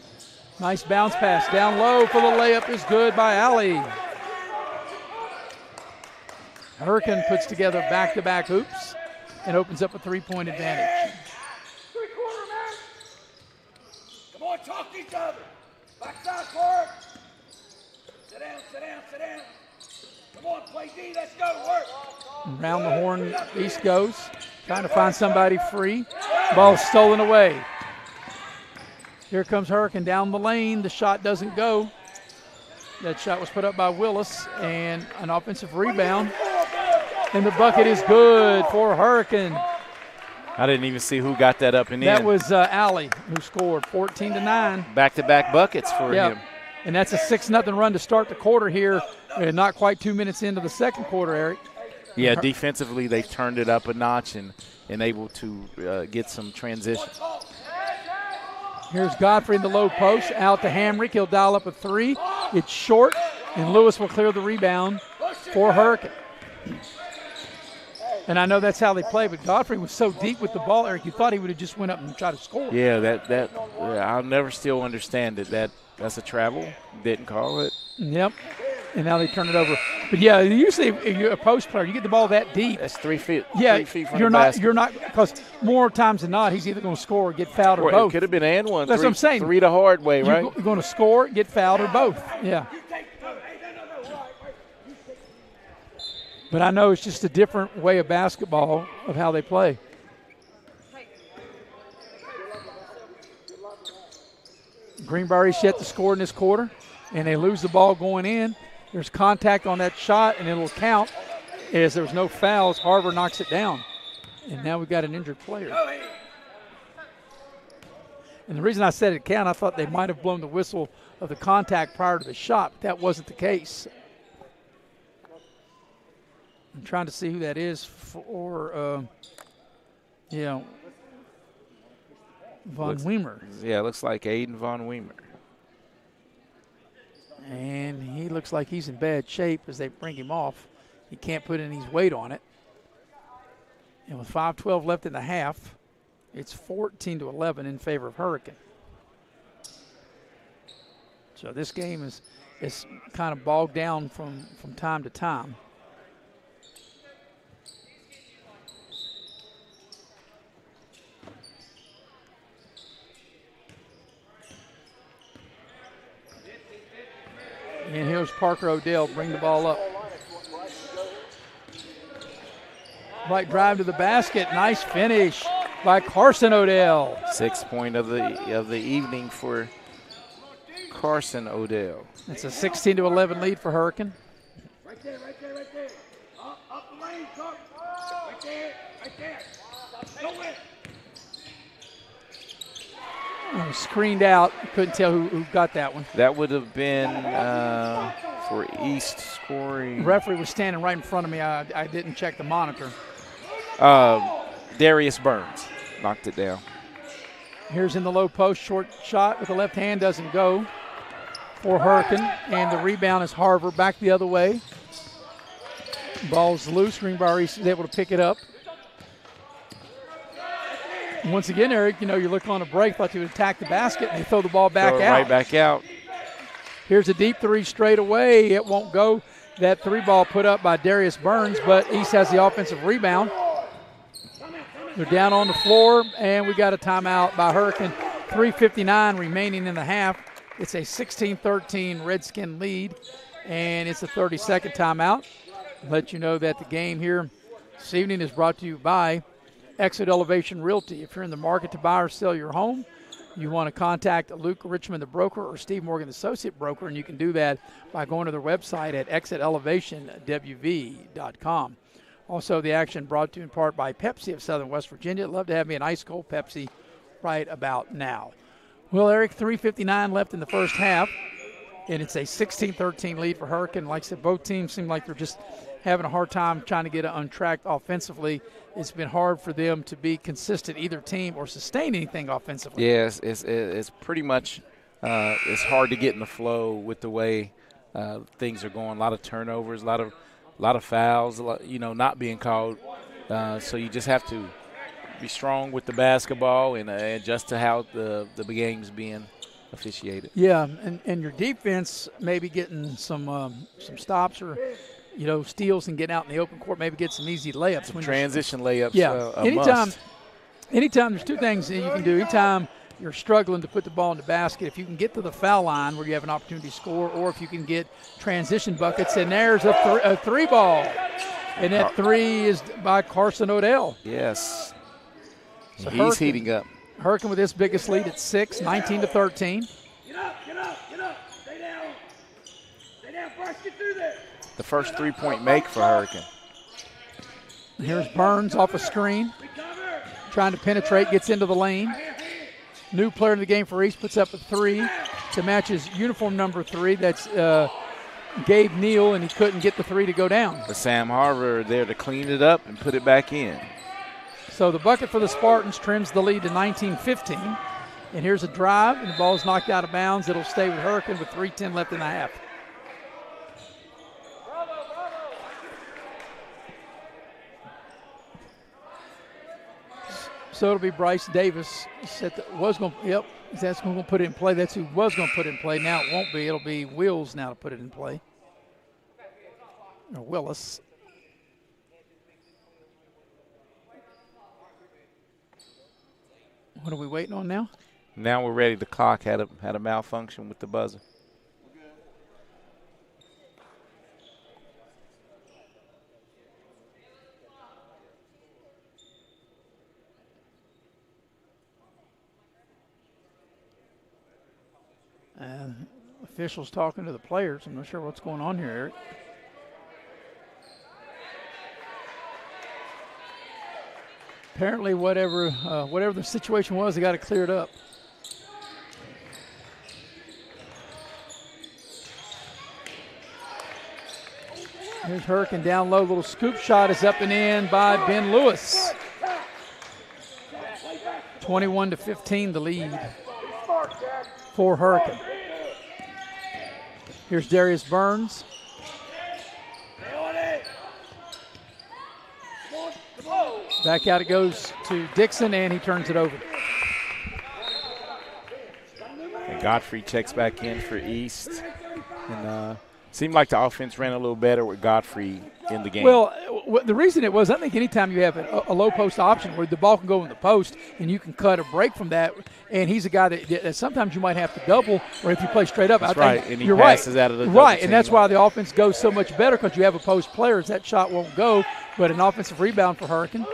Nice bounce pass down low for the layup is good by Alley. Hurricane puts together back-to-back hoops and opens up a three-point advantage. Come on, talk to each other. Backside court. Sit down, sit down, sit down. Come on, play D, let's go, work. Around the horn, East goes. Trying to find somebody free. Ball stolen away. Here comes Hurricane down the lane. The shot doesn't go. That shot was put up by Willis, and an offensive rebound. And the bucket is good for Hurricane. I didn't even see who got that up and in. That was Alley who scored 14-9. Back-to-back buckets for him. And that's a 6-0 run to start the quarter here. Not quite 2 minutes into the second quarter, Eric. Yeah, defensively they turned it up a notch and able to get some transition. Here's Godfrey in the low post, out to Hamrick. He'll dial up a three. It's short, and Lewis will clear the rebound for Hurricane. And I know that's how they play, but Godfrey was so deep with the ball, Eric, you thought he would have just went up and tried to score. Yeah, I'll never still understand it. That's a travel. Didn't call it. Yep. And now they turn it over. But yeah, usually if you're a post player, you get the ball that deep. That's 3 feet. Yeah, 3 feet from you're the not. basket. You're not, because more times than not, he's either going to score or get fouled or both. It could have been and one. That's what I'm saying. 3 the hard way, right? You're going to score, get fouled, or both. Yeah. But I know it's just a different way of basketball of how they play. Greenbrier is yet to score in this quarter. and they lose the ball going in. There's contact on that shot, and it'll count. As there was no fouls, Harvard knocks it down. And now we've got an injured player. And the reason I said it count, I thought they might have blown the whistle of the contact prior to the shot, but that wasn't the case. I'm trying to see who that is for, Von Weimer. Yeah, it looks like Aiden Von Weimer. And he looks like he's in bad shape as they bring him off. He can't put any weight on it. And with 5:12 left in the half, it's 14-11 in favor of Hurricane. So this game is kind of bogged down from time to time. And here's Parker Odell, bring the ball up. Right drive to the basket, nice finish by Carson Odell. 6 point of the evening for Carson Odell. It's a 16-11 lead for Hurricane. Right there. Up the lane, Carter. Right there. Don't win. Screened out. Couldn't tell who got that one. That would have been for East scoring. The referee was standing right in front of me. I didn't check the monitor. Darius Burns knocked it down. Here's in the low post, short shot with the left hand, doesn't go for Hurricane. And the rebound is Harvard back the other way. Ball's loose. Greenbrier is able to pick it up. Once again, Eric, you're looking on a break, thought you would attack the basket, and they throw the ball back out. Right back out. Here's a deep three straight away. It won't go. That three ball put up by Darius Burns, but East has the offensive rebound. They're down on the floor, and we got a timeout by Hurricane. 3:59 remaining in the half. It's a 16-13 Redskin lead, and it's a 30-second timeout. Let you know that the game here this evening is brought to you by Exit Elevation Realty. If you're in the market to buy or sell your home, you want to contact Luke Richmond, the broker, or Steve Morgan, the associate broker, and you can do that by going to their website at exitelevationwv.com. Also, the action brought to you in part by Pepsi of Southern West Virginia. Love to have me an ice cold Pepsi right about now. Well, Eric, 3:59 left in the first half, and it's a 16-13 lead for Hurricane. Like I said, both teams seem like they're just having a hard time trying to get it on track offensively. It's been hard for them to be consistent, either team, or sustain anything offensively. Yes, it's pretty much it's hard to get in the flow with the way things are going. A lot of turnovers, a lot of fouls, not being called. So you just have to be strong with the basketball and adjust to how the game's being officiated. Yeah, and your defense maybe getting some stops or steals and getting out in the open court, maybe get some easy layups. Transition layups. Yeah, anytime there's two things that you can do. Anytime you're struggling to put the ball in the basket, if you can get to the foul line where you have an opportunity to score, or if you can get transition buckets, and there's a three ball. And that three is by Carson Odell. Yes. So he's heating up. Hurricane with his biggest lead at 6, 19-13. Get up. Stay down, Bryce, get through there. The first three-point make for Hurricane. Here's Burns off a screen, trying to penetrate, gets into the lane. New player in the game for East puts up a three to match his uniform number 3. That's Gabe Neal, and he couldn't get the three to go down. But Sam Harvard there to clean it up and put it back in. So the bucket for the Spartans trims the lead to 19-15. And here's a drive, and the ball's knocked out of bounds. It'll stay with Hurricane with 3:10 left in the half. So it'll be Bryce Davis that's going to put it in play. That's who was going to put it in play. Now it won't be. It'll be Wills now to put it in play. Or Willis. What are we waiting on now? Now we're ready. The clock had a malfunction with the buzzer. officials talking to the players. I'm not sure what's going on here, Eric. Apparently, whatever the situation was, they got to clear it up. Here's Hurricane down low. Little scoop shot is up and in by Ben Lewis. 21-15, the lead for Hurricane. Here's Darius Burns. Back out it goes to Dixon, and he turns it over. And Godfrey checks back in for East. And seemed like the offense ran a little better with Godfrey in the game. Well, the reason it was, I think anytime you have a low post option where the ball can go in the post and you can cut a break from that, and he's a guy that sometimes you might have to double, or if you play straight up. That's I think right, and he you're passes right. out of the right, team. and that's why the offense goes so much better, because you have a post players. That shot won't go, but an offensive rebound for Hurricane.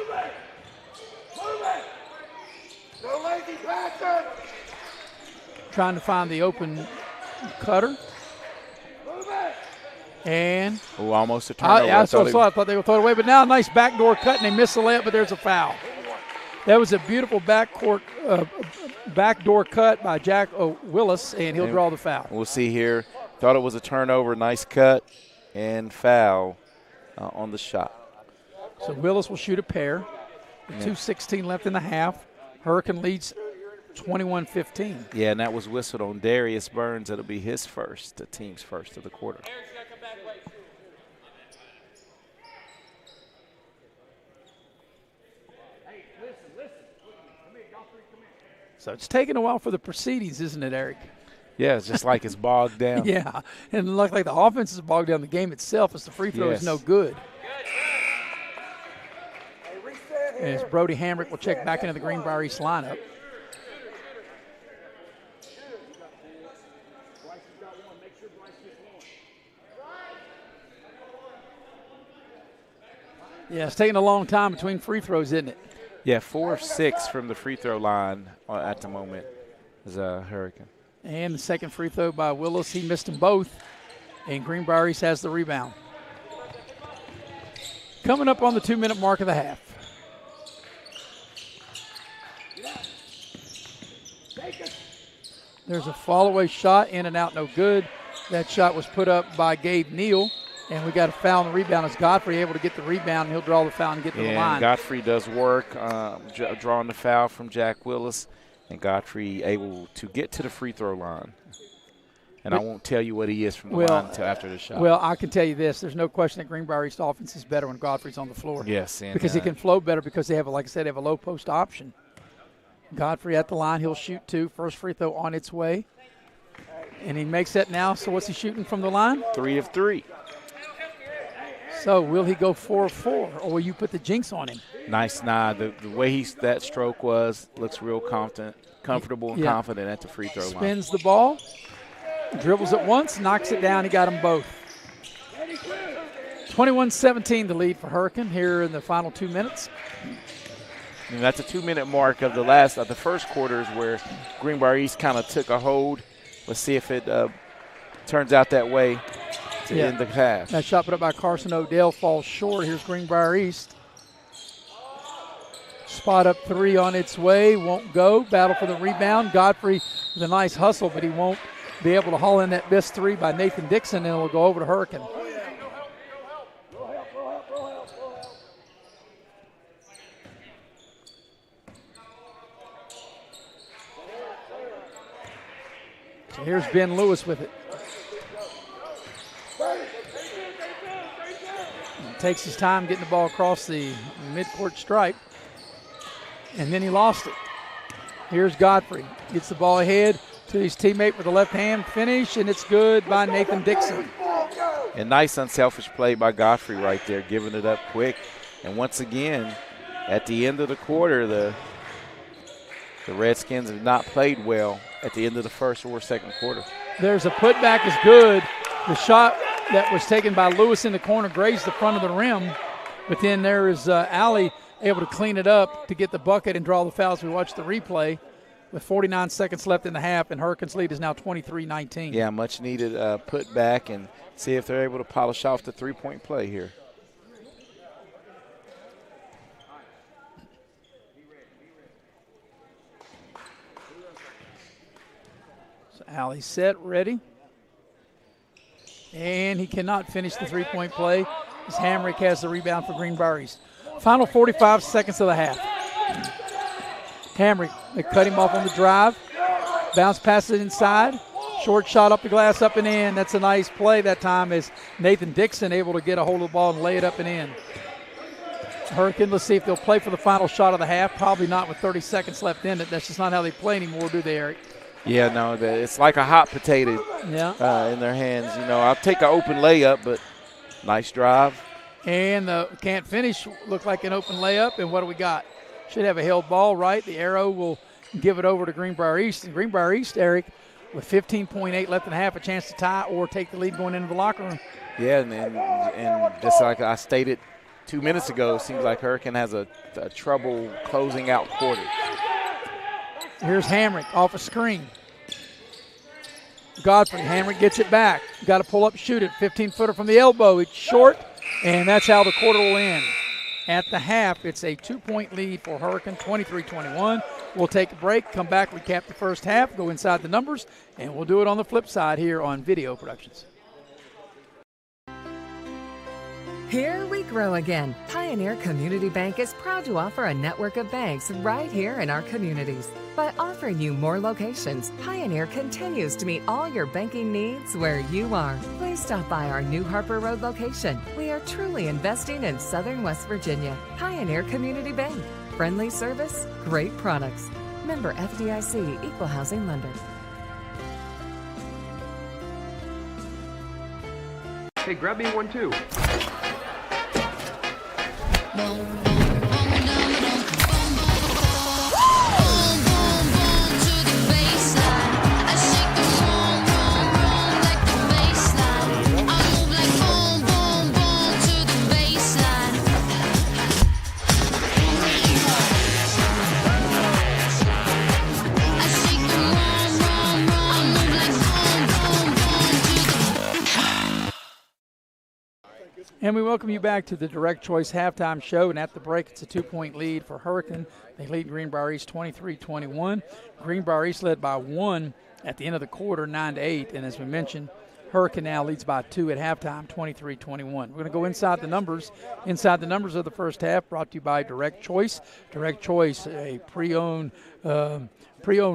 Trying to find the open cutter. And almost a turnover. I thought they would throw it away, but now a nice backdoor cut, and they miss the layup, but there's a foul. That was a beautiful backdoor cut by Jack Willis, and he'll draw the foul. We'll see here. Thought it was a turnover, nice cut, and foul on the shot. So Willis will shoot a pair. 2:16 left in the half. Hurricane leads 21-15. Yeah, and that was whistled on Darius Burns. It'll be his first, the team's first of the quarter. So it's taking a while for the proceedings, isn't it, Eric? Yeah, it's just like it's bogged down. Yeah, and it looks like the offense is bogged down. The game itself, as the free throw is no good. And as Brody Hamrick will check back into the Greenbrier East lineup. Yeah, it's taking a long time between free throws, isn't it? Yeah, 4 of 6 from the free throw line at the moment is Hurricane. And the second free throw by Willis, he missed them both. And Greenbrier East has the rebound. Coming up on the 2-minute mark of the half. There's a fall-away shot, in and out, no good. That shot was put up by Gabe Neal. And we got a foul on the rebound. As Godfrey able to get the rebound, and he'll draw the foul and get to the line. Godfrey does work drawing the foul from Jack Willis, and Godfrey able to get to the free throw line. And I won't tell you what he is from the line until after the shot. Well, I can tell you this. There's no question that Greenbrier East offense is better when Godfrey's on the floor. Yes. And, because he can flow better because they have, like I said, they have a low post option. Godfrey at the line. He'll shoot 2. First free throw on its way. And he makes that now. So what's he shooting from the line? 3 of 3. So will he go 4 of 4, or will you put the jinx on him? Nice nod. The way that stroke looks real comfortable and confident at the free throw line. Spins the ball, dribbles it once, knocks it down. He got them both. 21-17 the lead for Hurricane here in the final 2 minutes. And that's a 2-minute mark of the first quarters where Greenbrier East kind of took a hold. Let's see if it turns out that way to end the half. That shot put up by Carson Odell falls short. Here's Greenbrier East. Spot up 3 on its way, won't go. Battle for the rebound. Godfrey with a nice hustle, but he won't be able to haul in that missed 3 by Nathan Dixon, and it'll go over to Hurricane. So here's Ben Lewis with it. Takes his time getting the ball across the midcourt stripe, and then he lost it. Here's Godfrey. Gets the ball ahead to his teammate with a left hand finish, and it's good by Nathan Dixon. And nice unselfish play by Godfrey right there, giving it up quick. And once again, at the end of the quarter, the Redskins have not played well at the end of the first or second quarter. There's a putback is good. The shot that was taken by Lewis in the corner grazed the front of the rim, but then there is Alley able to clean it up to get the bucket and draw the foul as we watch the replay. with 49 seconds left in the half, and Hurricanes' lead is now 23-19. Yeah, much needed put back, and see if they're able to polish off the three-point play here. So Allie set, ready. And he cannot finish the three-point play as Hamrick has the rebound for Greenbrier East. Final 45 seconds of the half. Hamrick, they cut him off on the drive. Bounce passes it inside. Short shot up the glass, up and in. That's a nice play that time as Nathan Dixon able to get a hold of the ball and lay it up and in. Hurricane, let's see if they'll play for the final shot of the half. Probably not with 30 seconds left in it. That's just not how they play anymore, do they, Eric? Yeah, no, it's like a hot potato in their hands. You know, I'll take an open layup, but nice drive. And can't finish. Looked like an open layup. And what do we got? Should have a held ball, right? The arrow will give it over to Greenbrier East. And Greenbrier East, Eric, with 15.8 left in the half, a chance to tie or take the lead going into the locker room. Yeah, and just like I stated 2 minutes ago, it seems like Hurricane has a trouble closing out quarter. Here's Hamrick off a screen. Godfrey, Hamrick gets it back. Got to pull up, shoot it. 15-footer from the elbow. It's short, and that's how the quarter will end. At the half, it's a 2-point lead for Hurricane, 23-21. We'll take a break, come back, recap the first half, go inside the numbers, and we'll do it on the flip side here on Video Productions. Here we grow again. Pioneer Community Bank is proud to offer a network of banks right here in our communities. By offering you more locations, Pioneer continues to meet all your banking needs where you are. Please stop by our New Harper Road location. We are truly investing in Southern West Virginia. Pioneer Community Bank. Friendly service, great products. Member FDIC, Equal Housing Lender. Hey, grab me one too. And we welcome you back to the Direct Choice Halftime Show. And at the break, it's a 2-point lead for Hurricane. They lead Greenbrier East 23-21. Greenbrier East led by 1 at the end of the quarter, 9-8. And as we mentioned, Hurricane now leads by 2 at halftime, 23-21. We're going to go inside the numbers. Inside the numbers of the first half, brought to you by Direct Choice. Direct Choice, a pre-owned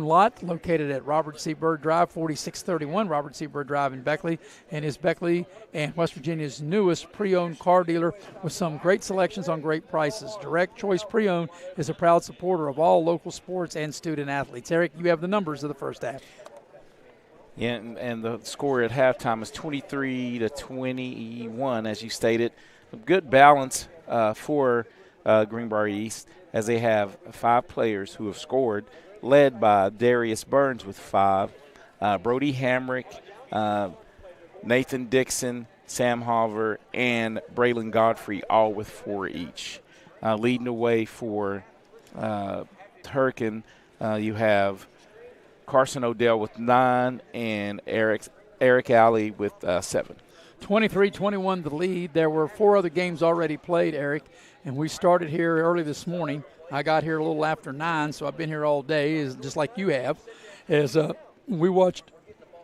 lot located at Robert C. Byrd Drive, 4631 Robert C. Byrd Drive in Beckley, and is Beckley and West Virginia's newest pre-owned car dealer with some great selections on great prices. Direct Choice Pre-Owned is a proud supporter of all local sports and student athletes. Eric, you have the numbers of the first half. Yeah, and the score at halftime is 23-21, as you stated. A good balance for Greenbrier East, as they have 5 players who have scored, led by Darius Burns with 5, Brody Hamrick, Nathan Dixon, Sam Halver, and Braylon Godfrey, all with 4 each. Leading the way for Hurricane, you have Carson Odell with 9 and Eric Alley with 7. 23-21 the lead. There were 4 other games already played, Eric, and we started here early this morning. I got here a little after 9, so I've been here all day, just like you have. As we watched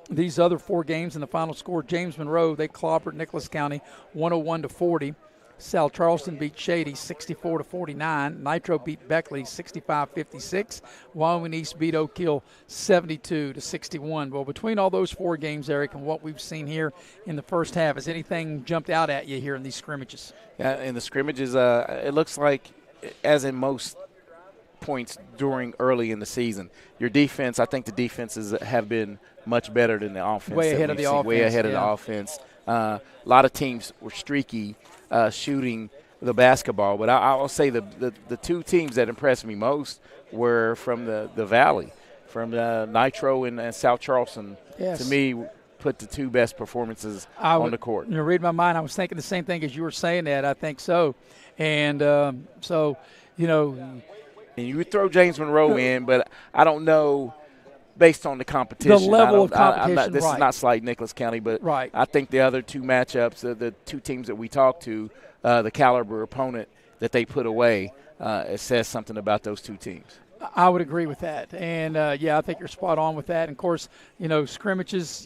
these other 4 games, and the final score, James Monroe, they clobbered Nicholas County 101-40. South Charleston beat Shady 64-49. Nitro beat Beckley 65-56. Wyoming East beat Oak Hill 72-61. Well, between all those 4 games, Eric, and what we've seen here in the first half, has anything jumped out at you here in these scrimmages? Yeah, in the scrimmages, it looks like, as in most points during early in the season, your defense, I think the defenses have been much better than the offense. Way ahead of the offense. Way ahead of the offense. A lot of teams were streaky shooting the basketball, but I'll say the 2 teams that impressed me most were from the Valley, from Nitro and South Charleston. Yes. To me, put the 2 best performances on the court. You read my mind. I was thinking the same thing as you were saying that. I think so. And so, And you would throw James Monroe in, but I don't know based on the competition. The level of competition, this is not slight Nicholas County, but I think the other two matchups, the two teams that we talked to, the caliber opponent that they put away, it says something about those two teams. I would agree with that. And, I think you're spot on with that. And, of course, scrimmages,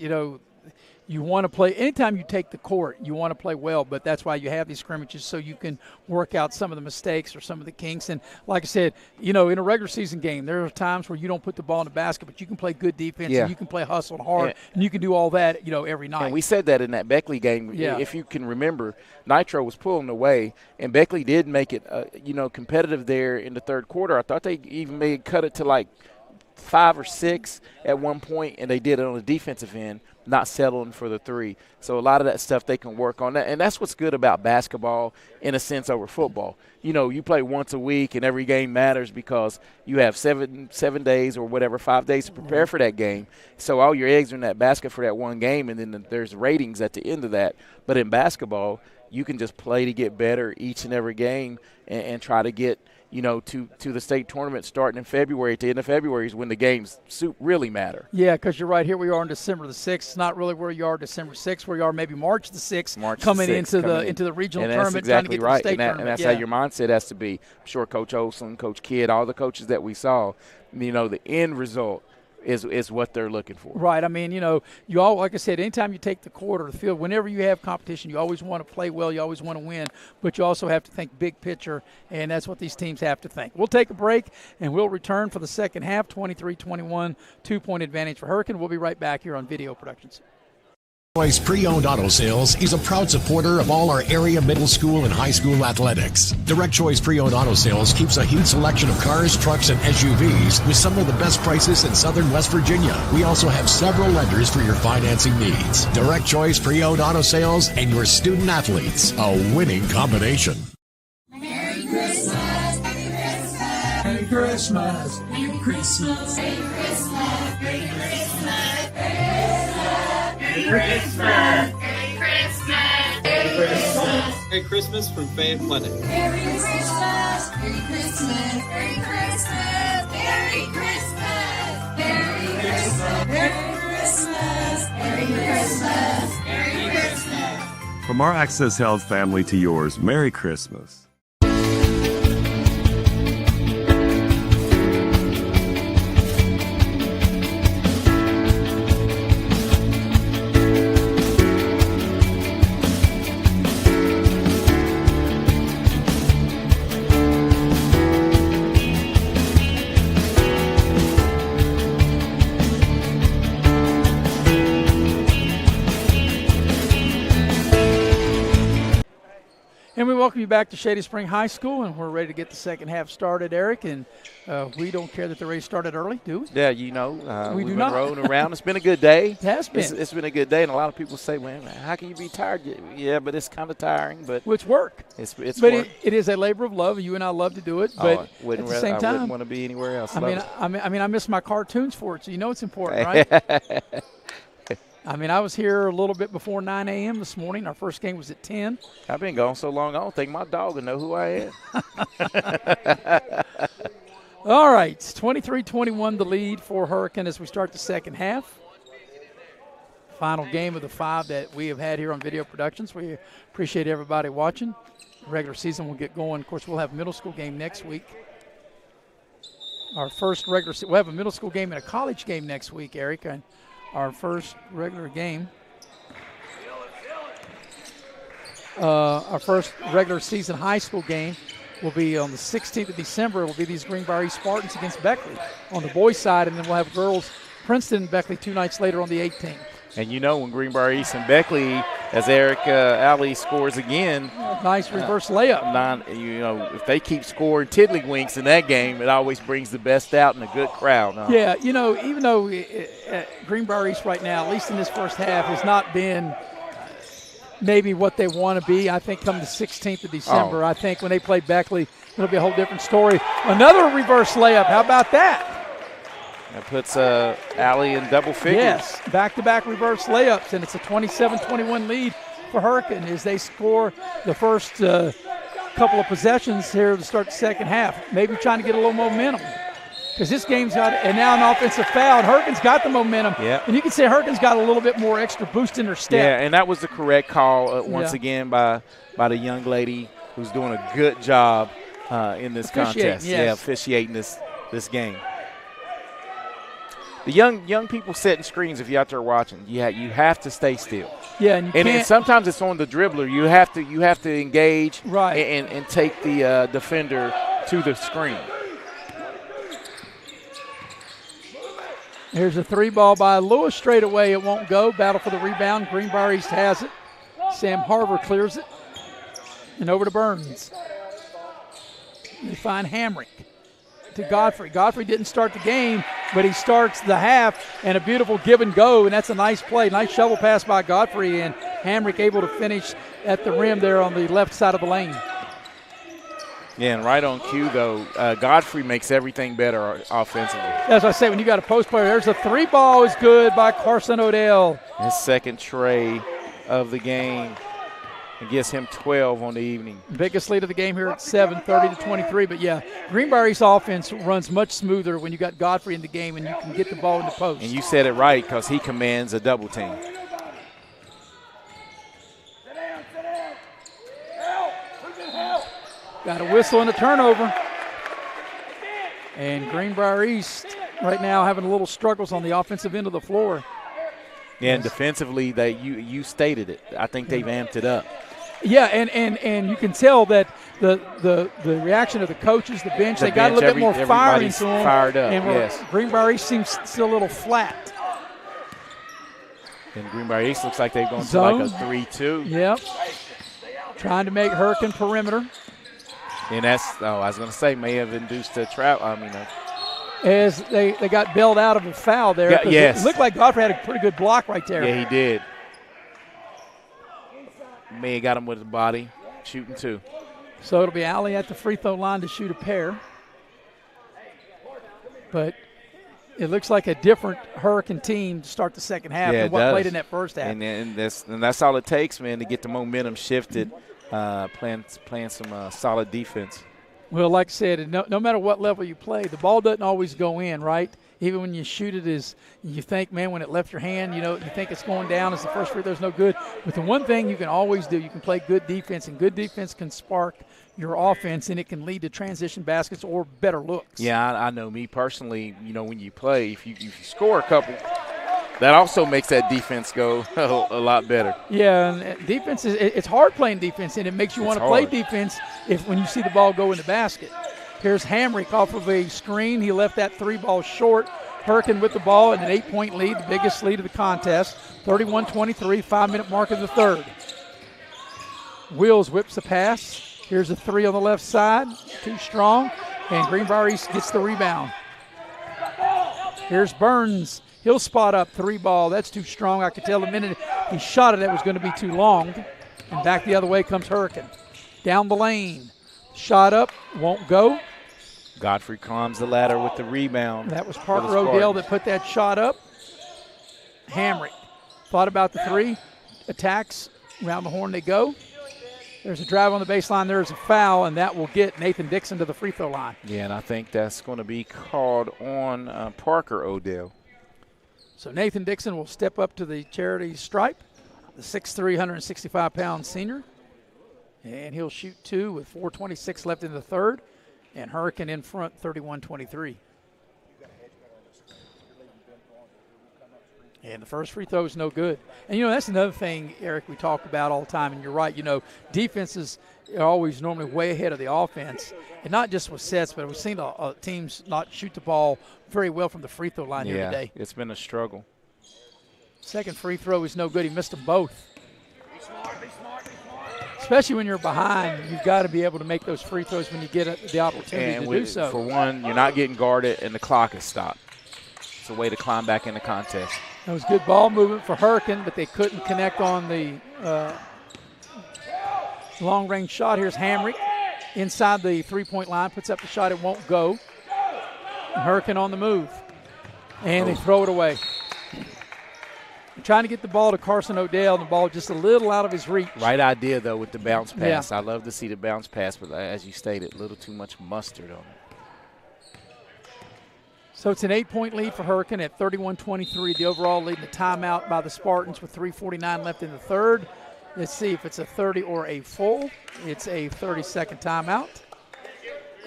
you want to play – anytime you take the court, you want to play well, but that's why you have these scrimmages so you can work out some of the mistakes or some of the kinks. And like I said, in a regular season game, there are times where you don't put the ball in the basket, but you can play good defense and you can play hustle hard, and you can do all that, every night. And we said that in that Beckley game. Yeah. If you can remember, Nitro was pulling away, and Beckley did make it, competitive there in the third quarter. I thought they even may cut it to like 5 or 6 at one point, and they did it on the defensive end, not settling for the three. So a lot of that stuff they can work on. And that's what's good about basketball in a sense over football. You play once a week, and every game matters because you have 7 days or whatever, 5 days to prepare for that game. So all your eggs are in that basket for that one game, and then there's ratings at the end of that. But in basketball, you can just play to get better each and every game and try to get – to the state tournament starting in February. At the end of February is when the games really matter. Yeah, because you're right. Here we are on December the 6th. It's not really where you are December 6th, where you are maybe March the 6th, coming into the regional tournament, exactly trying to get to the state And tournament. that's how your mindset has to be. I'm sure Coach Olson, Coach Kidd, all the coaches that we saw, the end result is what they're looking for. Right. I mean, you all, like I said, anytime you take the court or the field, whenever you have competition, you always want to play well, you always want to win, but you also have to think big picture, and that's what these teams have to think. We'll take a break, and we'll return for the second half, 23-21, 2-point advantage for Hurricane. We'll be right back here on Video Productions. Choice Pre-Owned Auto Sales is a proud supporter of all our area middle school and high school athletics. Direct Choice Pre-Owned Auto Sales keeps a huge selection of cars, trucks, and SUVs with some of the best prices in southern West Virginia. We also have several lenders for your financing needs. Direct Choice Pre-Owned Auto Sales and your student athletes, a winning combination. Merry Christmas! Merry Christmas! Merry Christmas! Merry Christmas! Merry Christmas! Merry Christmas! Merry Christmas! Merry Christmas! Merry Christmas from Fan Clinic. Merry Christmas! Merry Christmas! Merry Christmas! Merry Christmas! Merry Christmas! Merry Christmas! Merry Christmas! Merry Christmas! From our Access Health family to yours, Merry Christmas. And we welcome you back to Shady Spring High School, and we're ready to get the second half started, Eric. And we don't care that the race started early, do we? Yeah, we've been rolling around. It's been a good day. It has been. It's been a good day, and a lot of people say, "Man, how can you be tired?" Yeah, but it's kind of tiring. But it's work. It's but work. It is a labor of love. You and I love to do it, but at the same time, I wouldn't want to be anywhere else. I miss my cartoons for it, so it's important, right? I was here a little bit before 9 a.m. this morning. Our first game was at 10. I've been gone so long, I don't think my dog will know who I am. All right, 23-21 the lead for Hurricane as we start the second half. Final game of the 5 that we have had here on Video Productions. We appreciate everybody watching. The regular season will get going. Of course, we'll have a middle school game next week. Our first we'll have a middle school game and a college game next week, Eric, and our first regular game. Our first regular season high school game will be on the 16th of December. It will be these Greenbrier Spartans against Beckley on the boys' side, and then we'll have girls Princeton and Beckley 2 nights later on the 18th. And when Greenbrier East and Beckley, as Eric Alley scores again. Nice reverse layup. If they keep scoring tiddlywinks in that game, it always brings the best out in a good crowd. Huh? Yeah, even though Greenbrier East right now, at least in this first half, has not been maybe what they want to be, I think come the 16th of December, I think when they play Beckley, it'll be a whole different story. Another reverse layup. How about that? That puts Alley in double figures. Yes, back-to-back reverse layups, and it's a 27-21 lead for Hurricane as they score the first couple of possessions here to start the second half. Maybe trying to get a little momentum. Because this game's got, and now an offensive foul, and Hurkin's got the momentum. Yep. And you can say Hurkin's got a little bit more extra boost in her step. Yeah, and that was the correct call once again by the young lady who's doing a good job in this contest. Yes. Yeah, officiating this game. The young people setting screens, if you're out there watching, you have to stay still. Yeah, and sometimes it's on the dribbler. You have to engage right and take the defender to the screen. Here's a 3-ball by Lewis. Straight away, it won't go. Battle for the rebound. Greenbrier East has it. Sam Harver clears it. And over to Burns. They find Hamrick to Godfrey. Godfrey didn't start the game, but he starts the half, and a beautiful give and go, and that's a nice play. Nice shovel pass by Godfrey, and Hamrick able to finish at the rim there on the left side of the lane. Yeah, and right on cue, though, Godfrey makes everything better offensively. As I say, when you got a post player, there's a 3-ball is good by Carson Odell. His second tray of the game. It gets him 12 on the evening. Biggest lead of the game here at 7, 30-23. But, yeah, Greenbrier East offense runs much smoother when you got Godfrey in the game and you can get the ball in the post. And you said it right because he commands a double team. Got a whistle and a turnover. And Greenbrier East right now having a little struggles on the offensive end of the floor. Yeah, and defensively, you stated it. I think they've amped it up. Yeah, and you can tell that the reaction of the coaches, the bench, they got a little bit more fire into them. Fired up, and yes. Greenbrier East seems still a little flat. And Greenbrier East looks like they've gone to like a 3-2. Yep. Trying to make Hurkin perimeter. And that's, I was going to say, may have induced a trap. As they got bailed out of a foul there. Yeah, yes. It looked like Godfrey had a pretty good block right there. Yeah, he did. May have got him with the body, shooting 2. So it'll be Allie at the free throw line to shoot a pair. But it looks like a different Hurricane team to start the second half than what played in that first half. And that's all it takes, man, to get the momentum shifted, playing some solid defense. Well, like I said, no matter what level you play, the ball doesn't always go in, right? Even when you shoot it, you think, man, when it left your hand, you think it's going down as the first free throw's no good. But the one thing you can always do, you can play good defense, and good defense can spark your offense, and it can lead to transition baskets or better looks. Yeah, I know me personally, when you play, if you score a couple, that also makes that defense go a lot better. Yeah, and defense it's hard playing defense, and it makes you want to play defense when you see the ball go in the basket. Here's Hamrick off of a screen. He left that 3-ball short. Hurkin with the ball and an 8-point lead, the biggest lead of the contest. 31-23, 5-minute mark of the third. Wills whips the pass. Here's a 3 on the left side, too strong, and Greenbrier East gets the rebound. Here's Burns. He'll spot up 3-ball. That's too strong. I could tell the minute he shot it, that was going to be too long. And back the other way comes Hurkin. Down the lane. Shot up, won't go. Godfrey climbs the ladder with the rebound. That was Parker Odell that put that shot up. Hamrick thought about the 3. Attacks. Around the horn they go. There's a drive on the baseline. There's a foul, and that will get Nathan Dixon to the free throw line. Yeah, and I think that's going to be called on Parker Odell. So Nathan Dixon will step up to the charity stripe, the 6'3", 165-pound senior. And he'll shoot 2 with 4:26 left in the third. And Hurricane in front, 31-23. And the first free throw is no good. And, that's another thing, Eric, we talk about all the time. And you're right, defenses are always normally way ahead of the offense. And not just with sets, but we've seen teams not shoot the ball very well from the free throw line here today. It's been a struggle. Second free throw is no good. He missed them both. Especially when you're behind, you've got to be able to make those free throws when you get the opportunity to do so. For one, you're not getting guarded, and the clock is stopped. It's a way to climb back in the contest. That was good ball movement for Hurricane, but they couldn't connect on the long-range shot. Here's Hamrick inside the three-point line, puts up the shot. It won't go. And Hurricane on the move. And they throw it away. They're trying to get the ball to Carson Odell, and the ball just a little out of his reach. Right idea, though, with the bounce pass. Yeah. I love to see the bounce pass, but as you stated, a little too much mustard on it. So it's an 8-point lead for Hurricane at 31-23. The overall lead in the timeout by the Spartans with 3:49 left in the third. Let's see if it's a 30 or a full. It's a 30-second timeout.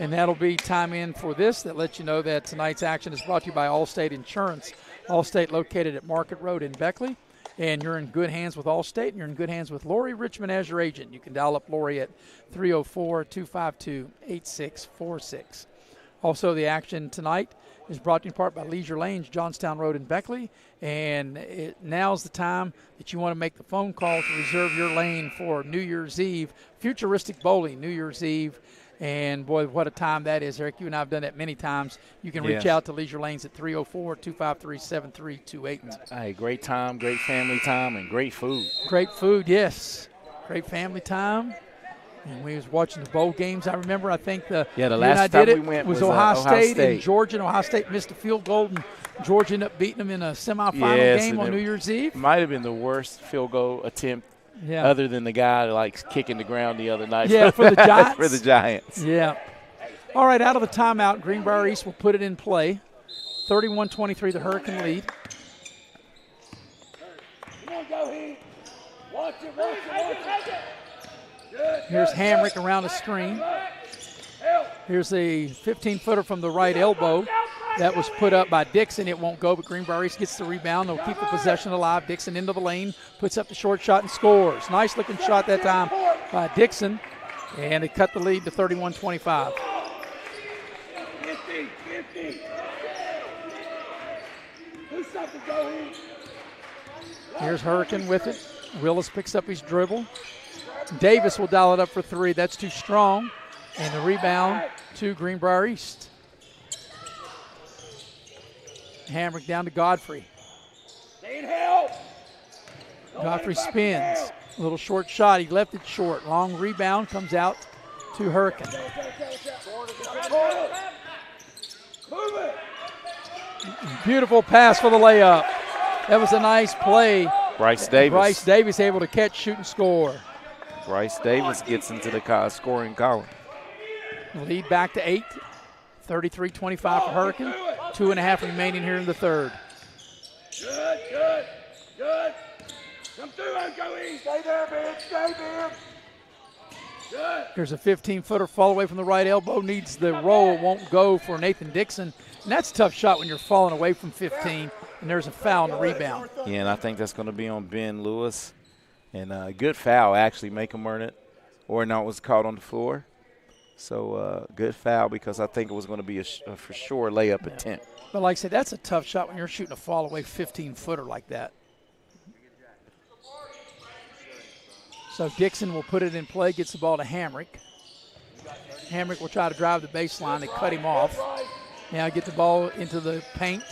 And that'll be time in for this. That lets you know that tonight's action is brought to you by Allstate Insurance. Allstate located at Market Road in Beckley. And you're in good hands with Allstate, and you're in good hands with Lori Richmond as your agent. You can dial up Lori at 304-252-8646. Also, the action tonight is brought to you in part by Leisure Lanes, Johnstown Road in Beckley. And now's the time that you want to make the phone call to reserve your lane for New Year's Eve, futuristic bowling, New Year's Eve. And, boy, what a time that is, Eric. You and I have done that many times. You can reach out to Leisure Lanes at 304-253-7328. Hey, great time, great family time, and great food. Great food, yes. Great family time. And we was watching the bowl games. I remember, I think the last time we went was was Ohio State and State. Georgia. And Ohio State missed a field goal, and Georgia ended up beating them in a semifinal game on New Year's Eve. Might have been the worst field goal attempt Yeah. other than the guy like kicking the ground the other night. Yeah, for the Giants. For the Giants. Yeah. All right, out of the timeout, Greenbrier East will put it in play. 31-23, the Hurricane lead. Come on, go, Heath. Watch it, watch it, watch it. Good, Here's good, Hamrick good. around the screen. Help. Here's a 15-footer from the right elbow that was put up by Dixon. It won't go, but Greenbrier East gets the rebound. They'll keep the possession alive. Dixon into the lane, puts up the short shot and scores. Nice-looking shot that time by Dixon, and they cut the lead to 31-25. 50. Do something, go, Heath. Here's Hurricane with it. Willis picks up his dribble. Davis will dial it up for three. That's too strong. And the rebound to Greenbrier East. Hamrick down to Godfrey. Need help. Godfrey spins. A little short shot. He left it short. Long rebound comes out to Hurricane. Move it. Beautiful pass for the layup. That was a nice play. Bryce Davis. Bryce Davis able to catch, shoot, and score. Bryce Davis gets into the scoring column. Lead back to 8. 33-25 for Hurricane. 2.5 remaining here in the third. Good. Come through, Uncle E. Stay there, man. Stay there. Good. Here's a 15-footer fall away from the right elbow. Needs the roll. Won't go for Nathan Dixon. And that's a tough shot when you're falling away from 15. And there's a foul on the rebound. Yeah, and I think that's going to be on Ben Lewis. And a good foul, actually, make him earn it. Or not was caught on the floor. So good foul because I think it was going to be a for sure layup attempt. But like I said, that's a tough shot when you're shooting a fall away 15-footer like that. So Dixon will put it in play, gets the ball to Hamrick. Hamrick will try to drive the baseline. They cut him off. Now get the ball into the paint.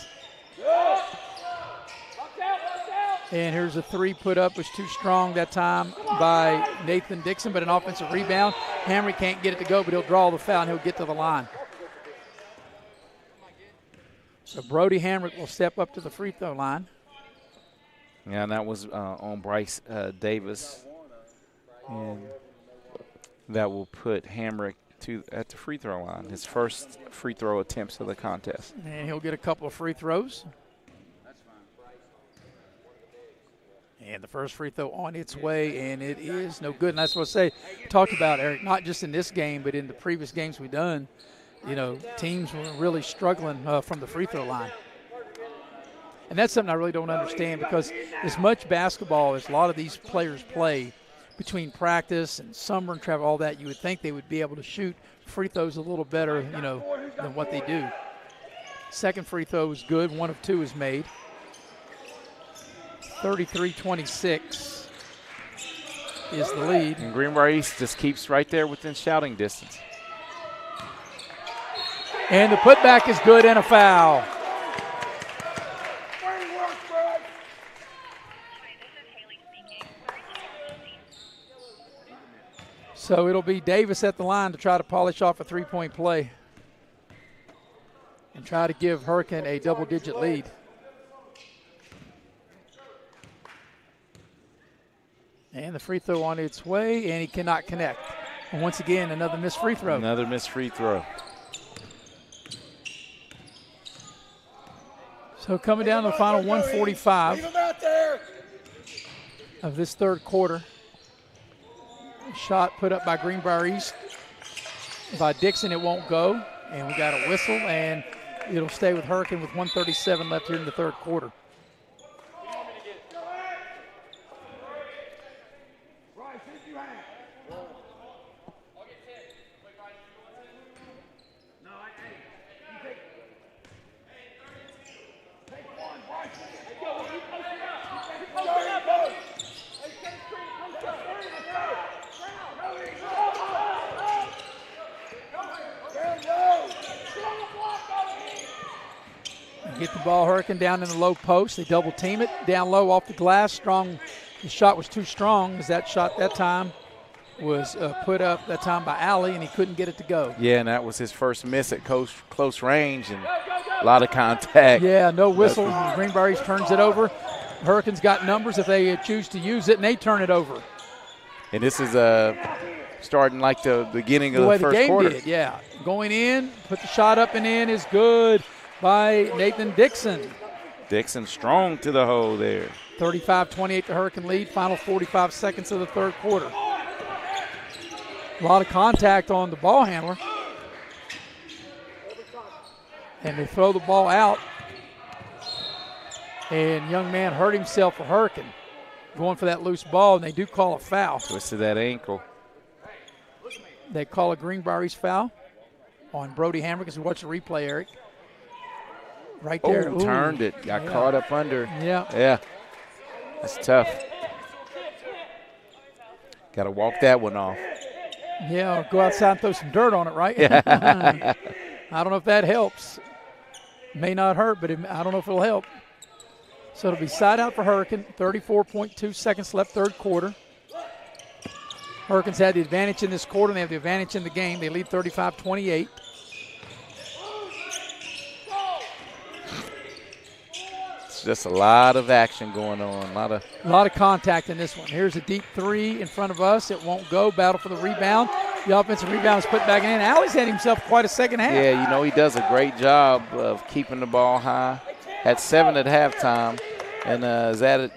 And here's a three put up. Was too strong that time by Nathan Dixon, but an offensive rebound. Hamrick can't get it to go, but he'll draw the foul, and he'll get to the line. So Brody Hamrick will step up to the free throw line. Yeah, and that was on Bryce Davis. And that will put Hamrick at the free throw line, his first free throw attempts of the contest. And he'll get a couple of free throws. And the first free throw on its way, and it is no good. And that's what I say, talked about, Eric, not just in this game, but in the previous games we've done, you know, teams were really struggling from the free throw line. And that's something I really don't understand because as much basketball as a lot of these players play between practice and summer and travel, all that, you would think they would be able to shoot free throws a little better, you know, than what they do. Second free throw is good. 1 of 2 is made. 33-26 is the lead. And Greenbrier East just keeps right there within shouting distance. And the putback is good and a foul. So it'll be Davis at the line to try to polish off a three-point play and try to give Hurricane a double-digit lead. And the free throw on its way, and he cannot connect. And once again, another missed free throw. Another missed free throw. So coming down to the final 145 of this third quarter. Shot put up by Greenbrier East. By Dixon, it won't go. And we got a whistle, and it'll stay with Hurricane with 1:37 left here in the third quarter. Get the ball, Hurricane down in the low post. They double team it down low off the glass. Strong. The shot was too strong as that shot that time was put up that time by Alley, and he couldn't get it to go. Yeah, and that was his first miss at close range and a lot of contact. Yeah, no whistle. Greenbrier East turns it over. Hurricanes got numbers if they choose to use it, and they turn it over. And this is starting like the beginning of the first game quarter. Did, yeah. Going in, put the shot up and in is good by Nathan Dixon. Dixon strong to the hole there. 35-28 the Hurricane lead, final 45 seconds of the third quarter. A lot of contact on the ball handler. And they throw the ball out. And young man hurt himself for Hurricane. Going for that loose ball, and they do call a foul. Twisted that ankle. They call a Greenbrier East foul on Brody Hammer because we watched the replay, Eric. Right there. Oh, turned it. Got caught up under. Yeah. Yeah. That's tough. Got to walk that one off. Yeah, or go outside and throw some dirt on it, right? Yeah. I don't know if that helps. May not hurt, but I don't know if it'll help. So it'll be side out for Hurricane. 34.2 seconds left, third quarter. Hurricanes had the advantage in this quarter, and they have the advantage in the game. They lead 35-28. It's just a lot of action going on. A lot of contact in this one. Here's a deep three in front of us. It won't go. Battle for the rebound. The offensive rebound is put back in. Alley's had himself quite a second half. Yeah, he does a great job of keeping the ball high. Had 7 at halftime, and is added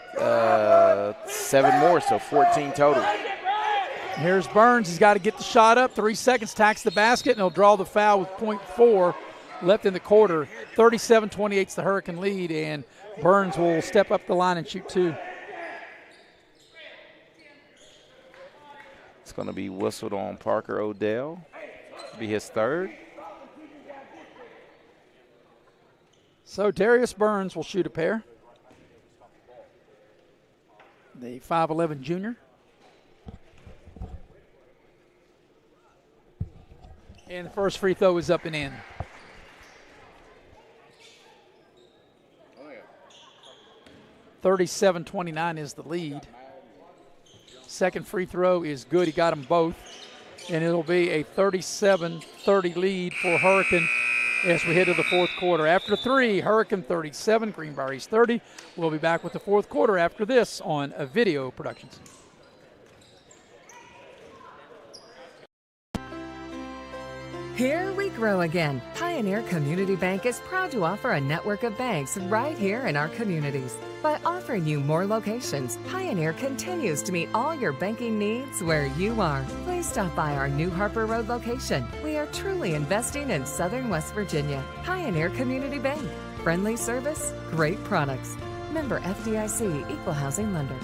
7 more, so 14 total. Here's Burns. He's got to get the shot up. 3 seconds, tacks the basket, and he'll draw the foul with .4 left in the quarter. 37-28 is the Hurricane lead, and Burns will step up the line and shoot 2. It's going to be whistled on Parker Odell. Be his third. So Darius Burns will shoot a pair. The 5'11 junior. And the first free throw is up and in. Oh, yeah. 37-29 is the lead. Second free throw is good. He got them both. And it'll be a 37-30 lead for Hurricane as we head to the fourth quarter. After 3, Hurricane 37, Greenbrier East 30. We'll be back with the fourth quarter after this on Video Productions. Here we grow again. Pioneer Community Bank is proud to offer a network of banks right here in our communities. By offering you more locations, Pioneer continues to meet all your banking needs where you are. Please stop by our new Harper Road location. We are truly investing in Southern West Virginia. Pioneer Community Bank. Friendly service, great products. Member FDIC, Equal Housing Lender.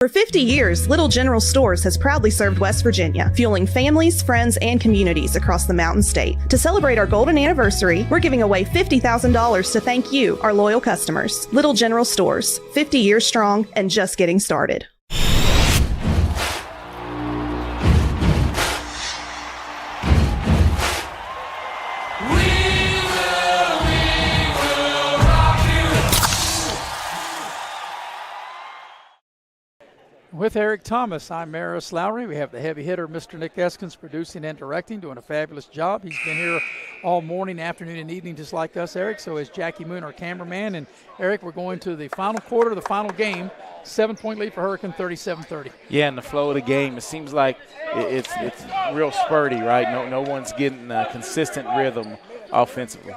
For 50 years, Little General Stores has proudly served West Virginia, fueling families, friends, and communities across the Mountain State. To celebrate our golden anniversary, we're giving away $50,000 to thank you, our loyal customers. Little General Stores, 50 years strong and just getting started. With Eric Thomas, I'm Maris Lowry. We have the heavy hitter, Mr. Nick Eskins, producing and directing, doing a fabulous job. He's been here all morning, afternoon, and evening, just like us, Eric. So is Jackie Moon, our cameraman. And, Eric, we're going to the final quarter of the final game. 7-point lead for Hurricane, 37-30. Yeah, in the flow of the game, it seems like it's real spurty, right? No one's getting consistent rhythm offensively.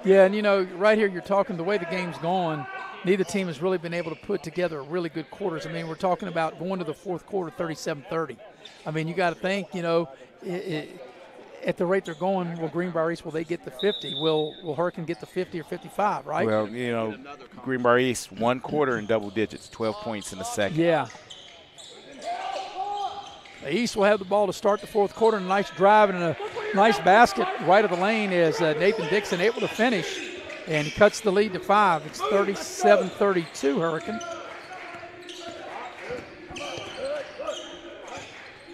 Yeah, and, right here you're talking the way the game's gone. Neither team has really been able to put together really good quarters. I mean, we're talking about going to the fourth quarter 37-30. I mean, you got to think, at the rate they're going, will Greenbrier East, will they get to 50? Will Hurricane get to 50 or 55, right? Well, Greenbrier East, 1 quarter in double digits, 12 points in the second. Yeah. The East will have the ball to start the fourth quarter. A nice drive and a nice basket right of the lane as Nathan Dixon able to finish. And he cuts the lead to 5. It's 37-32 Hurricane.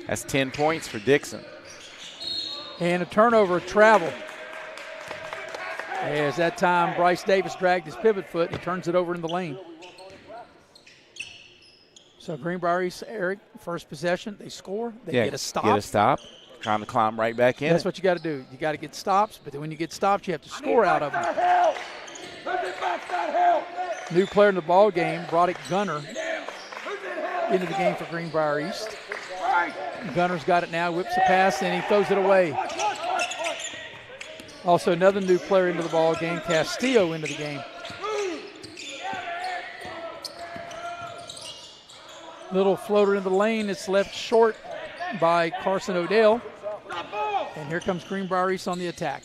That's 10 points for Dixon. And a turnover, travel. As that time Bryce Davis dragged his pivot foot, he turns it over in the lane. So Greenbrier East, Eric, first possession, they score, they get a stop. Get a stop, trying to climb right back in. That's what you got to do. You got to get stops, but then when you get stops, you have to score out of them. New player in the ball game, Broderick Gunner, into the game for Greenbrier East. Gunner's got it now, whips a pass, and he throws it away. Also another new player into the ball game, Castillo, into the game. Little floater in the lane. It's left short by Carson Odell. And here comes Greenbrier East on the attack.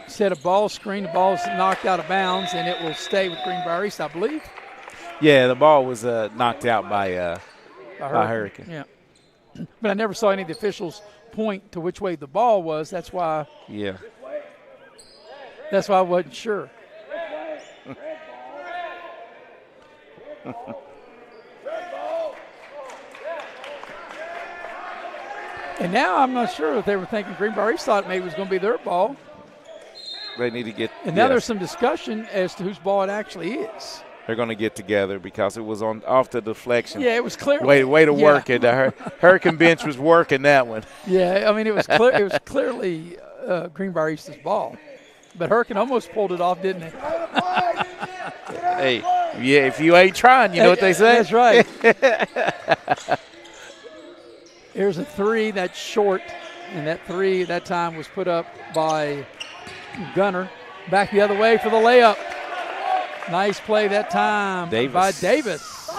Set a ball screen. The ball's knocked out of bounds, and it will stay with Greenbrier East, I believe. Yeah, the ball was knocked out by Hurricane. Yeah. But I never saw any of the officials point to which way the ball was. That's why. Yeah. That's why I wasn't sure. And now I'm not sure if they were thinking Greenbrier East thought maybe it was going to be their ball. They need to get. And now there's some discussion as to whose ball it actually is. They're going to get together because it was off the deflection. Yeah, it was clear. Way to work it. The Hurricane bench was working that one. Yeah, I mean it was clear. It was clearly Greenbrier East's ball, but Hurricane almost pulled it off, didn't it? Hey, yeah, if you ain't trying, you know what they say. That's right. Here's a three that's short, and that three that time was put up by Gunner. Back the other way for the layup. Nice play that time by Davis.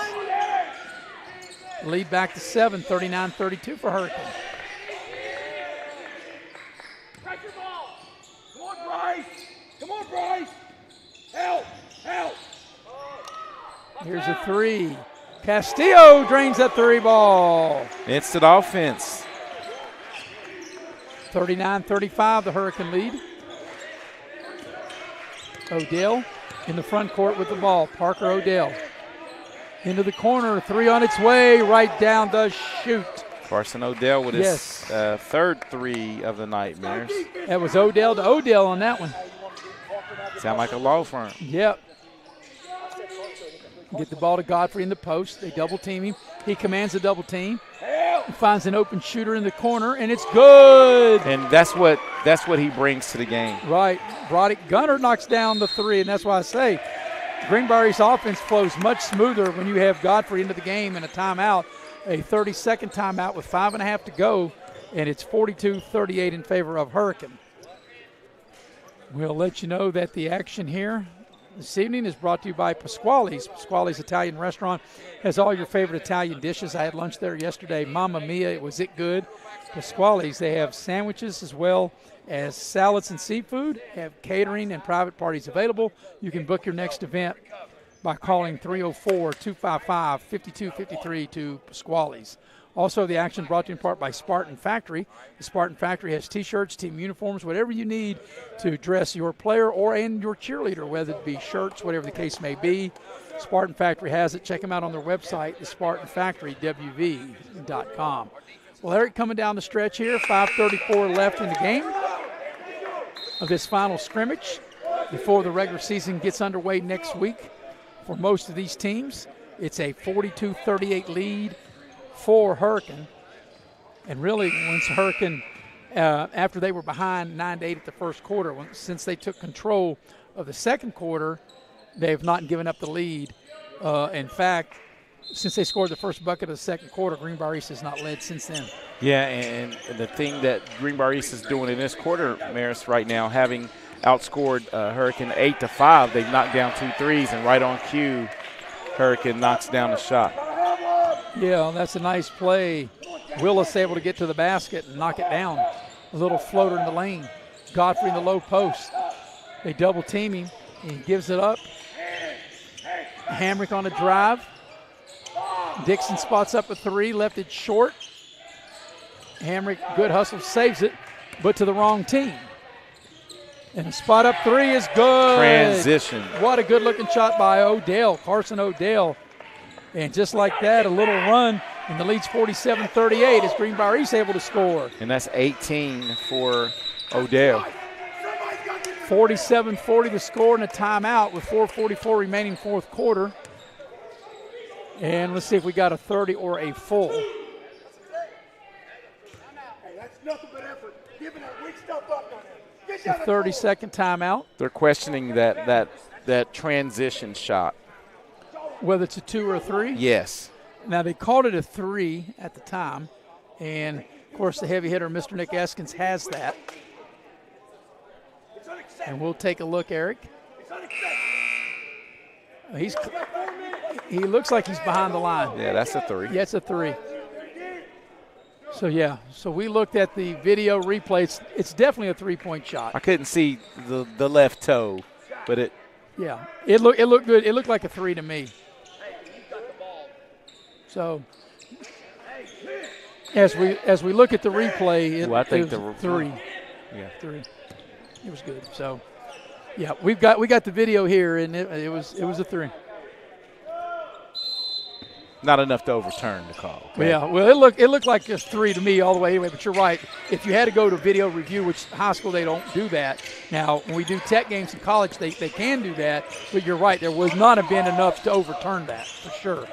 Lead back to 7, 39-32 for Hurricane. Come on, Bryce. Come on, Bryce. Help. Here's a three. Castillo drains that three ball. Instant offense. 39-35, the Hurricane lead. Odell in the front court with the ball. Parker Odell into the corner. Three on its way. Right down the chute. Carson Odell with his third three of the night, Maris. That was Odell to Odell on that one. Sound like a law firm. Yep. Get the ball to Godfrey in the post. They double team him. He commands a double team. He finds an open shooter in the corner, and it's good. And that's what he brings to the game. Right. Broderick Gunner knocks down the three, and that's why I say Greenbrier East offense flows much smoother when you have Godfrey into the game and a timeout, a 30-second timeout with 5.5 to go, and it's 42-38 in favor of Hurricane. We'll let you know that the action here this evening is brought to you by Pasquale's. Pasquale's Italian restaurant has all your favorite Italian dishes. I had lunch there yesterday. Mamma mia, was it good? Pasquale's, they have sandwiches as well as salads and seafood, have catering and private parties available. You can book your next event by calling 304-255-5253 to Pasquale's. Also, the action brought to you in part by Spartan Factory. The Spartan Factory has T-shirts, team uniforms, whatever you need to dress your player and your cheerleader, whether it be shirts, whatever the case may be. Spartan Factory has it. Check them out on their website, the SpartanFactoryWV.com. Well, Eric, coming down the stretch here, 5:34 left in the game of this final scrimmage before the regular season gets underway next week. For most of these teams, it's a 42-38 lead for Hurricane. And really, once Hurricane, after they were behind 9-8 at the first quarter, since they took control of the second quarter, they have not given up the lead. In fact, since they scored the first bucket of the second quarter, Greenbrier East has not led since then. Yeah, and the thing that Greenbrier East is doing in this quarter, Maris, right now, having outscored Hurricane 8-5, they've knocked down 2 threes, and right on cue, Hurricane knocks down a shot. Yeah, that's a nice play. Willis able to get to the basket and knock it down. A little floater in the lane. Godfrey in the low post. They double team him. He gives it up. Hamrick on a drive. Dixon spots up a 3, left it short. Hamrick, good hustle, saves it, but to the wrong team. And the spot up 3 is good. Transition. What a good looking shot by Odell, Carson Odell. And just like that, a little run, and the lead's 47-38 as Greenbrier East able to score. And that's 18 for Odell. 47-40 the score and a timeout with 4:44 remaining fourth quarter. And let's see if we got a 30 or a full. Hey, that's nothing but effort. Giving that weak stuff up on it. A 30-second timeout. They're questioning that transition shot. Whether it's a 2 or a 3? Yes. Now, they called it a 3 at the time. And, of course, the heavy hitter, Mr. Nick Eskins, has that. And we'll take a look, Eric. He looks like he's behind the line. Yeah, that's a 3. Yeah, it's a 3. So, yeah. So we looked at the video replay. It's definitely a three-point shot. I couldn't see the left toe, but it. Yeah, it looked good. It looked like a 3 to me. So as we look at the replay, it was 3. Yeah, 3. It was good. So yeah, we got the video here, and it was a 3. Not enough to overturn the call. Okay. Yeah, well, it looked like a 3 to me all the way anyway, but you're right. If you had to go to video review, which high school they don't do that. Now, when we do tech games in college, they can do that, but you're right. There was not have been enough to overturn that, for sure.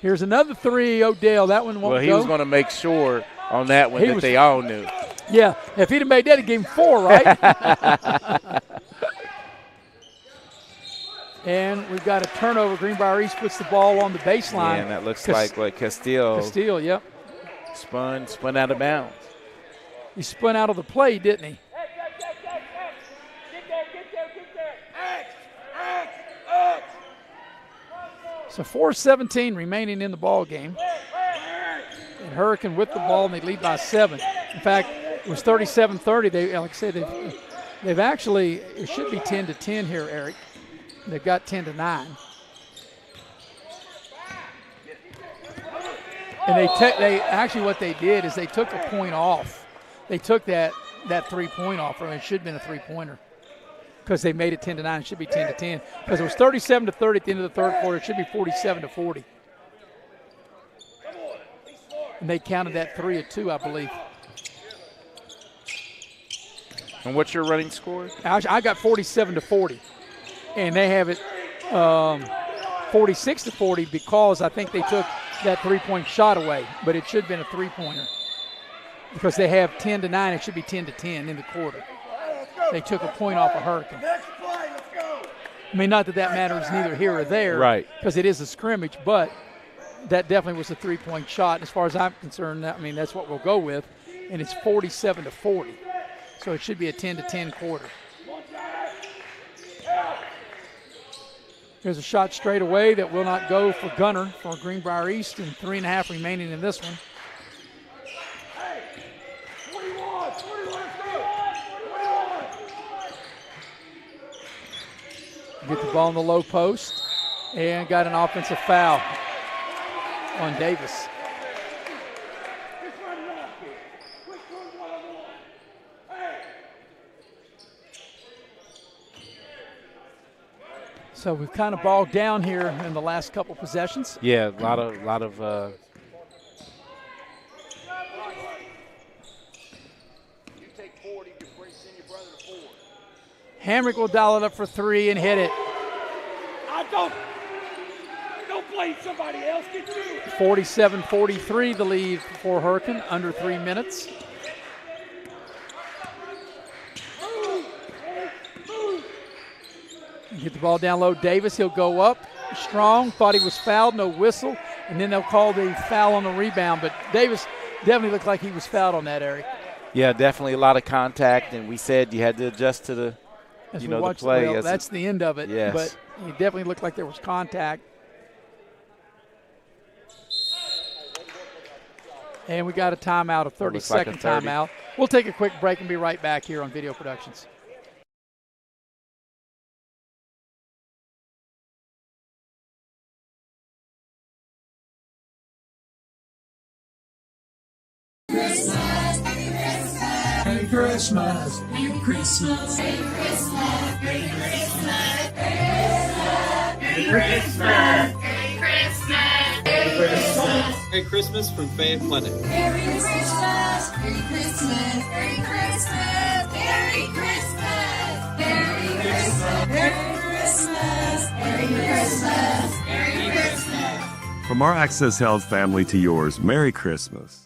Here's another 3, Odell. That one won't go. Well, he was going to make sure on that one they all knew. Yeah, if he'd have made that, he'd give him 4, right? And we've got a turnover. Greenbrier East puts the ball on the baseline. Yeah, and that looks like Castile. Castile, yep. Spun out of bounds. He spun out of the play, didn't he? So 4:17 remaining in the ball game. And Hurricane with the ball, and they lead by 7. In fact, it was 37-30. They, like I said, they've actually, it should be 10-10 here, Eric. They've got 10-9. And they actually what they did is they took a point off. They took that 3-point off, or it should have been a 3-pointer, because they made it 10-9. It should be 10-10 because it was 37-30 at the end of the third quarter. It should be 47-40. And they counted that 3 of 2, I believe. And what's your running score? I got 47-40. And they have it 46-40 because I think they took that 3-point shot away, but it should have been a 3-pointer because they have 10-9. It should be 10-10 in the quarter. They took a point off of Hurricane. I mean, not that matters neither here or there, right? Because it is a scrimmage, but that definitely was a 3-point shot. As far as I'm concerned, I mean, that's what we'll go with, and it's 47-40. So it should be a 10-10 quarter. Here's a shot straight away that will not go for Gunner for Greenbrier East, and 3.5 remaining in this one. Get the ball in the low post and got an offensive foul on Davis. So we've kind of bogged down here in the last couple possessions. Yeah, a lot of Hamrick will dial it up for three and hit it. Don't blame somebody else. Get through it. 47-43 the lead for Hurricane, under 3 minutes. Get the ball down low. Davis, he'll go up. Strong, thought he was fouled, no whistle. And then they'll call the foul on the rebound. But Davis definitely looked like he was fouled on that, Eric. Yeah, definitely a lot of contact. And we said you had to adjust to the, the play. Well, that's the end of it. Yes. But it definitely looked like there was contact. And we got a timeout, a 30-second timeout. We'll take a quick break and be right back here on Video Productions. Merry Christmas, Merry Christmas, Merry Christmas, Merry Christmas, Merry Christmas, Merry Christmas, Merry Christmas, Merry Christmas from Faye Clinic. Merry Christmas, Merry Christmas, Merry Christmas, Merry Christmas, Merry Christmas, Merry Christmas, Merry Christmas, Merry Christmas. From our Access Health family to yours, Merry Christmas.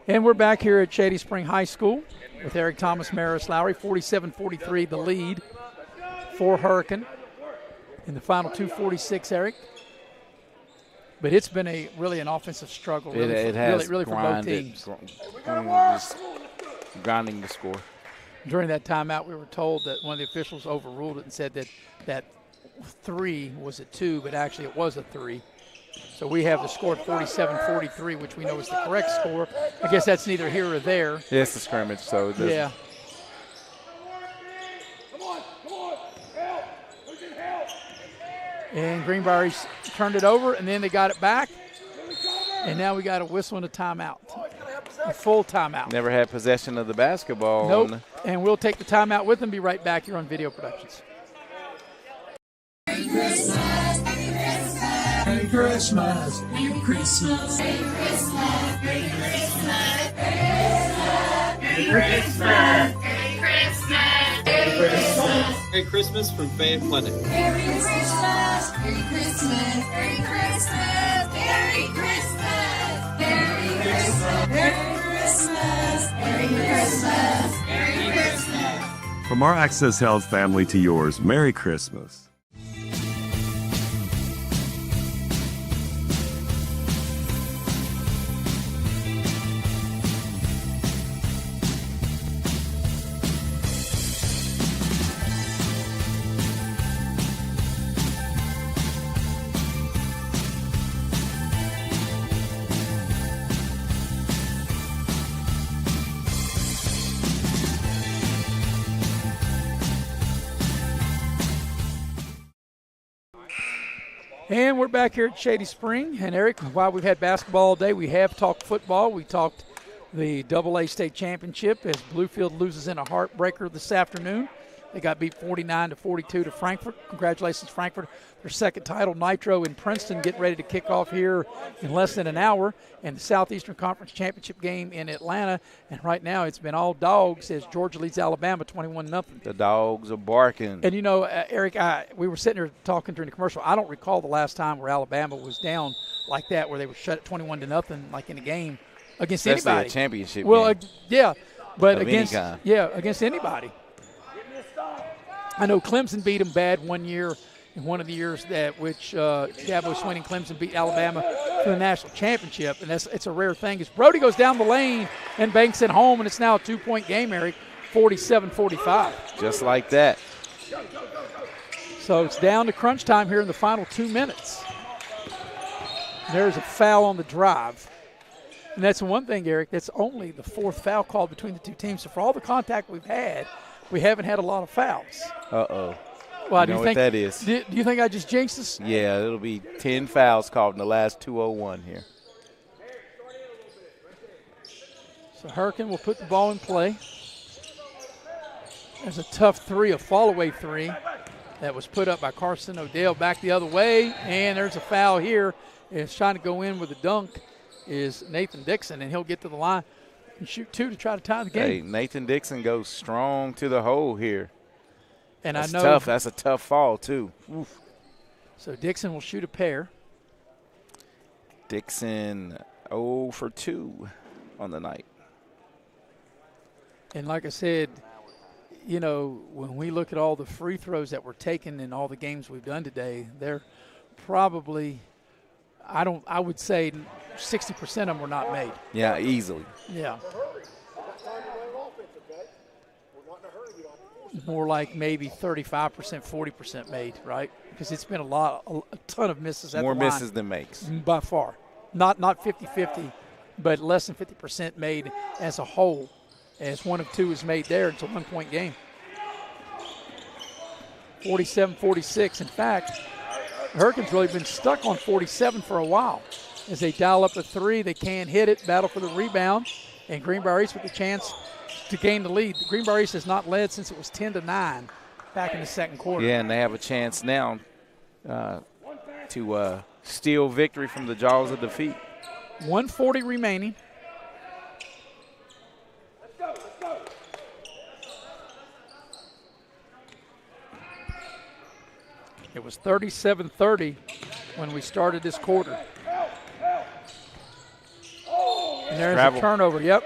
And we're back here at Shady Spring High School with Eric Thomas, Maris Lowry, 47-43 the lead for Hurricane in the final 2:46, Eric. But it's been really an offensive struggle really for both teams. Just grinding the score. During that timeout, we were told that one of the officials overruled it and said that 3 was a 2, but actually it was a 3. So we have the score at 47-43, which we know is the correct score. I guess that's neither here or there. Yeah, it's a scrimmage, so it doesn't. Yeah. Come on, help. Who can help? And Greenbrier turned it over, and then they got it back. And now we got a whistle and a timeout. A full timeout. Never had possession of the basketball. Nope. And we'll take the timeout with them. Be right back here on Video Productions. Merry Christmas, Merry Christmas, Merry Christmas, Merry Christmas, Merry Christmas, Merry Christmas, Merry Christmas, Merry Christmas, Merry Christmas from Faye Clinic. Merry Christmas, Merry Christmas, Merry Christmas, Merry Christmas, Merry Christmas, Merry Christmas, Merry Christmas, Merry Christmas. From our Access Health family to yours, Merry Christmas. And we're back here at Shady Spring. And, Eric, while we've had basketball all day, we have talked football. We talked the AA State Championship as Bluefield loses in a heartbreaker this afternoon. They got beat 49-42 to Frankfort. Congratulations, Frankfort. Their second title. Nitro in Princeton getting ready to kick off here in less than an hour. And the Southeastern Conference Championship game in Atlanta. And right now it's been all dogs as Georgia leads Alabama 21-0. The dogs are barking. And, Eric, we were sitting here talking during the commercial. I don't recall the last time where Alabama was down like that, where they were shut at 21-0 like in a game against especially anybody. A championship game. Yeah, but against anybody. I know Clemson beat them bad one year in one of the years which Dabo Swinney and Clemson beat Alabama for the national championship, and it's a rare thing. As Brody goes down the lane and banks it home, and it's now a 2-point game, Eric, 47-45. Just like that. So it's down to crunch time here in the final 2 minutes. There's a foul on the drive. And that's one thing, Eric, that's only the fourth foul called between the two teams. So for all the contact we've had, we haven't had a lot of fouls. Uh-oh. Well, You know what that is. Do you think I just jinxed us? Yeah, it'll be 10 fouls called in the last 2:01 here. So Hurricane will put the ball in play. There's a tough three, a fall-away three that was put up by Carson Odell back the other way, and there's a foul here. It's trying to go in with a dunk is Nathan Dixon, and he'll get to the line and shoot two to try to tie the game. Hey, Nathan Dixon goes strong to the hole here. And That's I know tough. That's a tough fall, too. Oof. So Dixon will shoot a pair. Dixon 0 for 2 on the night. And like I said, you know, when we look at all the free throws that were taken in all the games we've done today, they're probably, I would say 60% of them were not made. Yeah, easily. Yeah. More like maybe 35%, 40% made, right? Because it's been a ton of misses at More the line. misses than makes. By far. Not 50-50, but less than 50% made as a whole. As 1 of 2 is made there, it's a 1-point game. 47-46. In fact, Hurricanes really been stuck on 47 for a while. As they dial up a three, they can't hit it, battle for the rebound, and Greenbrier East with the chance to gain the lead. The Greenbrier East has not led since it was 10-9 back in the second quarter. Yeah, and they have a chance now to steal victory from the jaws of defeat. 1:40 remaining. It was 37-30 when we started this quarter. And there's Travel. a turnover, yep.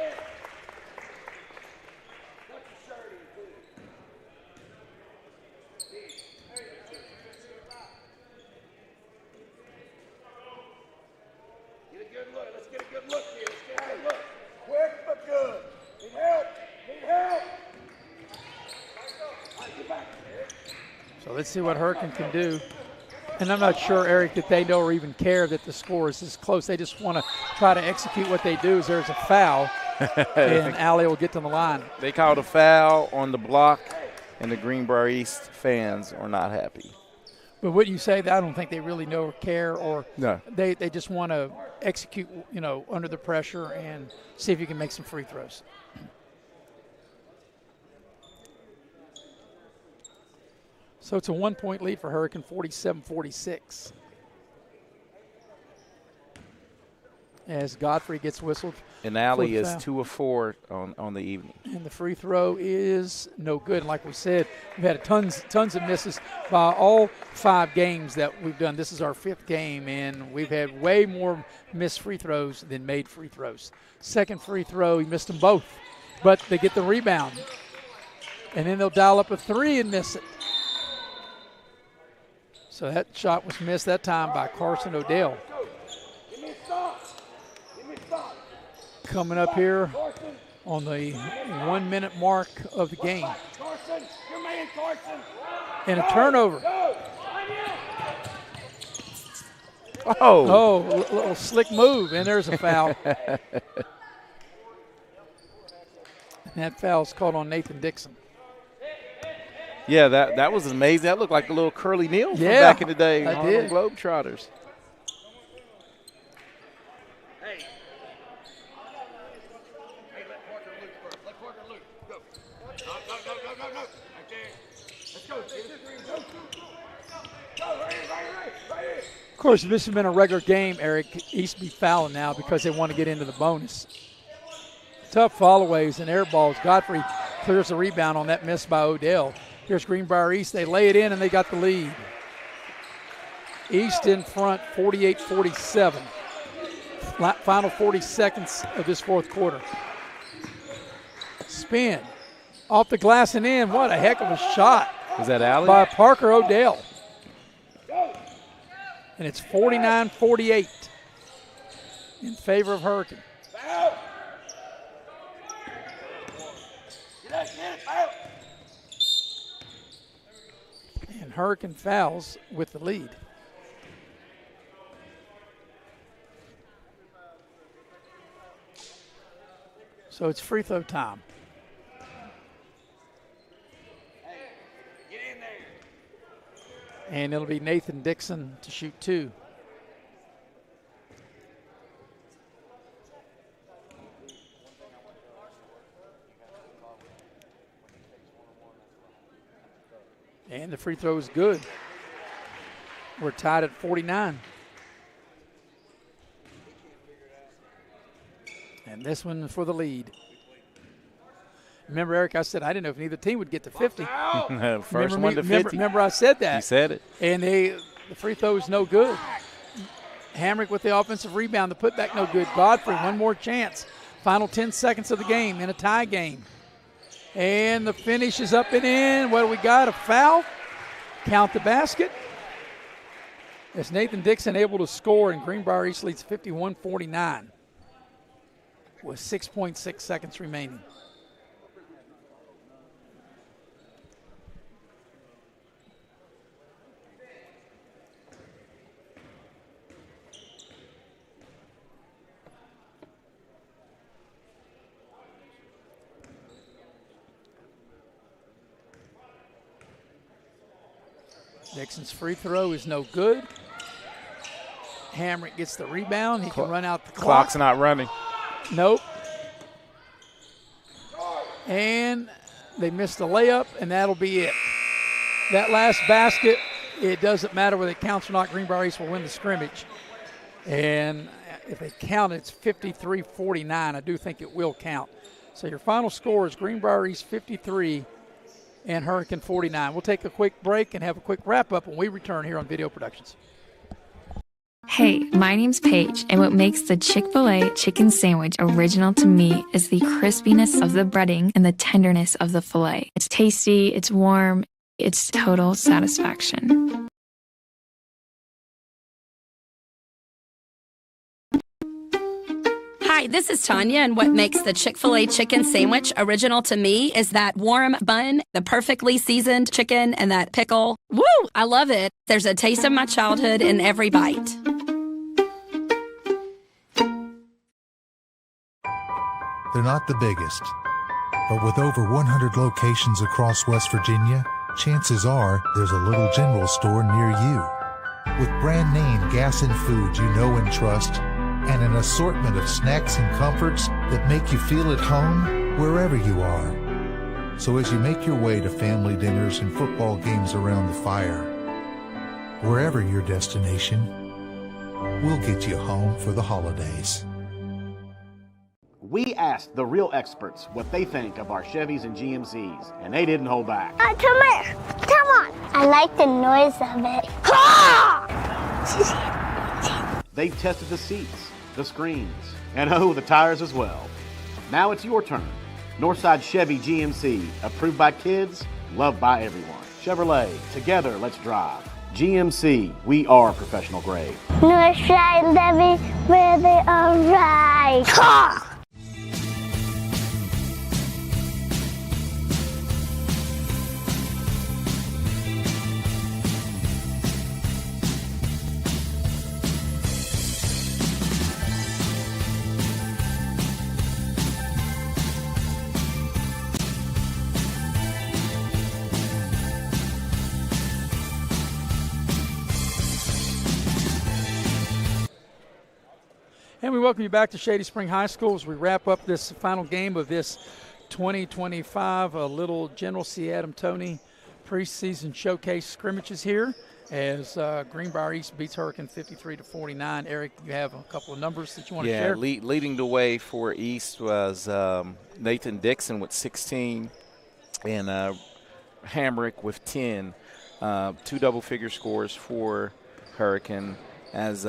Get a good look. Let's get a good look here. Let's get a good look. Quick but good. Need help. Need help. Get back. So let's see what Hurricane can do. And I'm not sure, Eric, that they know or even care that the score is this close. They just want to try to execute what they do. Is there's a foul, and Allie will get to the line. They called a foul on the block, and the Greenbrier East fans are not happy. But wouldn't you say that? I don't think they really know or care, or No. they just want to execute, you know, under the pressure and see if you can make some free throws. So it's a 1-point lead for Hurricane, 47-46. As Godfrey gets whistled. And Allie for the is foul. 2 of 4 on the evening. And the free throw is no good. And like we said, we've had tons of misses by all 5 games that we've done. This is our 5th game, and we've had way more missed free throws than made free throws. Second free throw, he missed them both. But they get the rebound. And then they'll dial up a 3 and miss it. So that shot was missed that time by Carson Odell. Give me a stop. Give me a stop. Coming up here on the 1 minute mark of the game. Carson, your man, Carson. And a turnover. Go. Oh, little slick move, and there's a foul. And that foul's called on Nathan Dixon. Yeah, that was amazing. That looked like a little Curly Neal from Yeah, back in the day I on did. the Globetrotters. Hey. Hey, let Parker loose first. Let Parker loose. Go. No. Right there. Let's go. Go. Go. Right here. Of course, if this has been a regular game, Eric, East be fouling now because they want to get into the bonus. Tough followaways and air balls. Godfrey clears the rebound on that miss by Odell. Here's Greenbrier East. They lay it in, and they got the lead. East in front, 48-47. Final 40 seconds of this fourth quarter. Spin. Off the glass and in. What a heck of a shot. Was that Allie? By Parker Odell. And it's 49-48 in favor of Hurricane. Foul. Get it, foul. And Hurricane fouls with the lead. So it's free throw time. And it'll be Nathan Dixon to shoot 2. And the free throw is good. We're tied at 49. And this one for the lead. Remember, Eric, I said I didn't know if neither team would get to 50. First one to 50. Remember I said that. You said it. And the free throw is no good. Hamrick with the offensive rebound. The putback no good. Godfrey, one more chance. Final 10 seconds of the game in a tie game. And the finish is up and in. What do we got? A foul. Count the basket. As Nathan Dixon able to score, and Greenbrier East leads 51-49 with 6.6 seconds remaining. Dixon's free throw is no good. Hamrick gets the rebound. He can run out the clock. Clock's not running. Nope. And they missed the layup, and that'll be it. That last basket, it doesn't matter whether it counts or not. Greenbrier East will win the scrimmage. And if they count, it's 53-49. I do think it will count. So your final score is Greenbrier East 53 and Hurricane 49. We'll take a quick break and have a quick wrap-up when we return here on Video Productions. Hey, my name's Paige, and what makes the Chick-fil-A chicken sandwich original to me is the crispiness of the breading and the tenderness of the filet. It's tasty, it's warm, it's total satisfaction. Hi, this is Tanya, and what makes the Chick-fil-A chicken sandwich original to me is that warm bun, the perfectly seasoned chicken, and that pickle. Woo! I love it. There's a taste of my childhood in every bite. They're not the biggest, but with over 100 locations across West Virginia, chances are there's a little general store near you. With brand name gas and food you know and trust, and an assortment of snacks and comforts that make you feel at home wherever you are. So as you make your way to family dinners and football games around the fire, wherever your destination, we'll get you home for the holidays. We asked the real experts what they think of our Chevys and GMCs, and they didn't hold back. Come here. Come on. I like the noise of it. They tested the seats, the screens, and the tires as well. Now it's your turn. Northside Chevy GMC, approved by kids, loved by everyone. Chevrolet, together let's drive. GMC, we are professional grade. Northside Levy, where they are right. And we welcome you back to Shady Spring High School as we wrap up this final game of this 2025 Little General C. Adam Toney preseason showcase scrimmages here as Greenbrier East beats Hurricane 53-49. Eric, you have a couple of numbers that you want to share? Yeah, leading the way for East was Nathan Dixon with 16 and Hamrick with 10. 2 double-figure scores for Hurricane as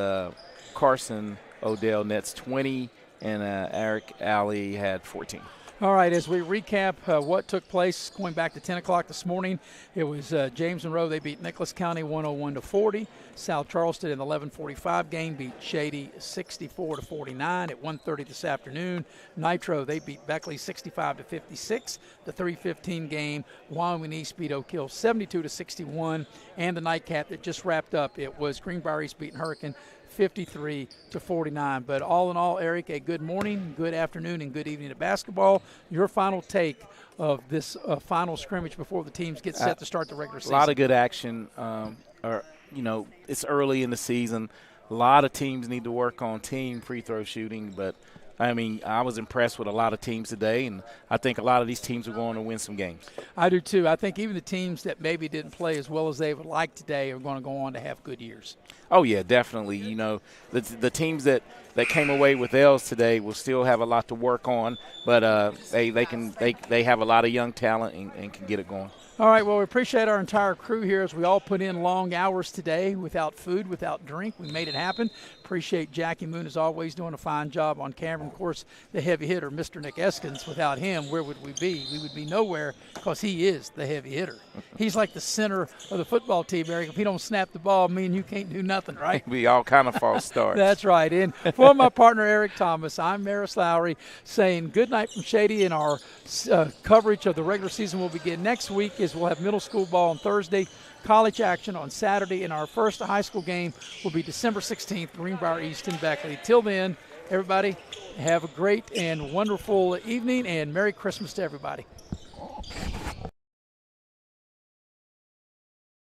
Carson Odell nets 20, and Eric Alley had 14. All right, as we recap what took place going back to 10 o'clock this morning, it was James Monroe. They beat Nicholas County 101-40. South Charleston in the 11:45 game beat Shady 64-49 at 1:30 this afternoon. Nitro, they beat Beckley 65-56. The 3:15 game, Wyoming East beat Oak Hill 72-61. And the nightcap that just wrapped up, it was Greenbrier East beating Hurricane 53-49. But all in all, Eric, a good morning, good afternoon, and good evening to basketball. Your final take of this final scrimmage before the teams get set to start the regular season. A lot of good action. it's early in the season. A lot of teams need to work on team free throw shooting, but I mean, I was impressed with a lot of teams today, and I think a lot of these teams are going to win some games. I do too. I think even the teams that maybe didn't play as well as they would like today are going to go on to have good years. Oh, yeah, definitely. The teams that came away with L's today will still have a lot to work on, but they have a lot of young talent and can get it going. All right, well, we appreciate our entire crew here as we all put in long hours today without food, without drink. We made it happen. Appreciate Jackie Moon, as always, doing a fine job on camera. And, of course, the heavy hitter, Mr. Nick Eskins. Without him, where would we be? We would be nowhere because he is the heavy hitter. He's like the center of the football team, Eric. If he don't snap the ball, me and you can't do nothing, right? We all kind of false starts. That's right. And for my partner, Eric Thomas, I'm Maris Lowry saying good night from Shady, and our coverage of the regular season will begin next week. We'll have middle school ball on Thursday, college action on Saturday, and our first high school game will be December 16th, Greenbrier East in Beckley. Till then, everybody, have a great and wonderful evening, and Merry Christmas to everybody.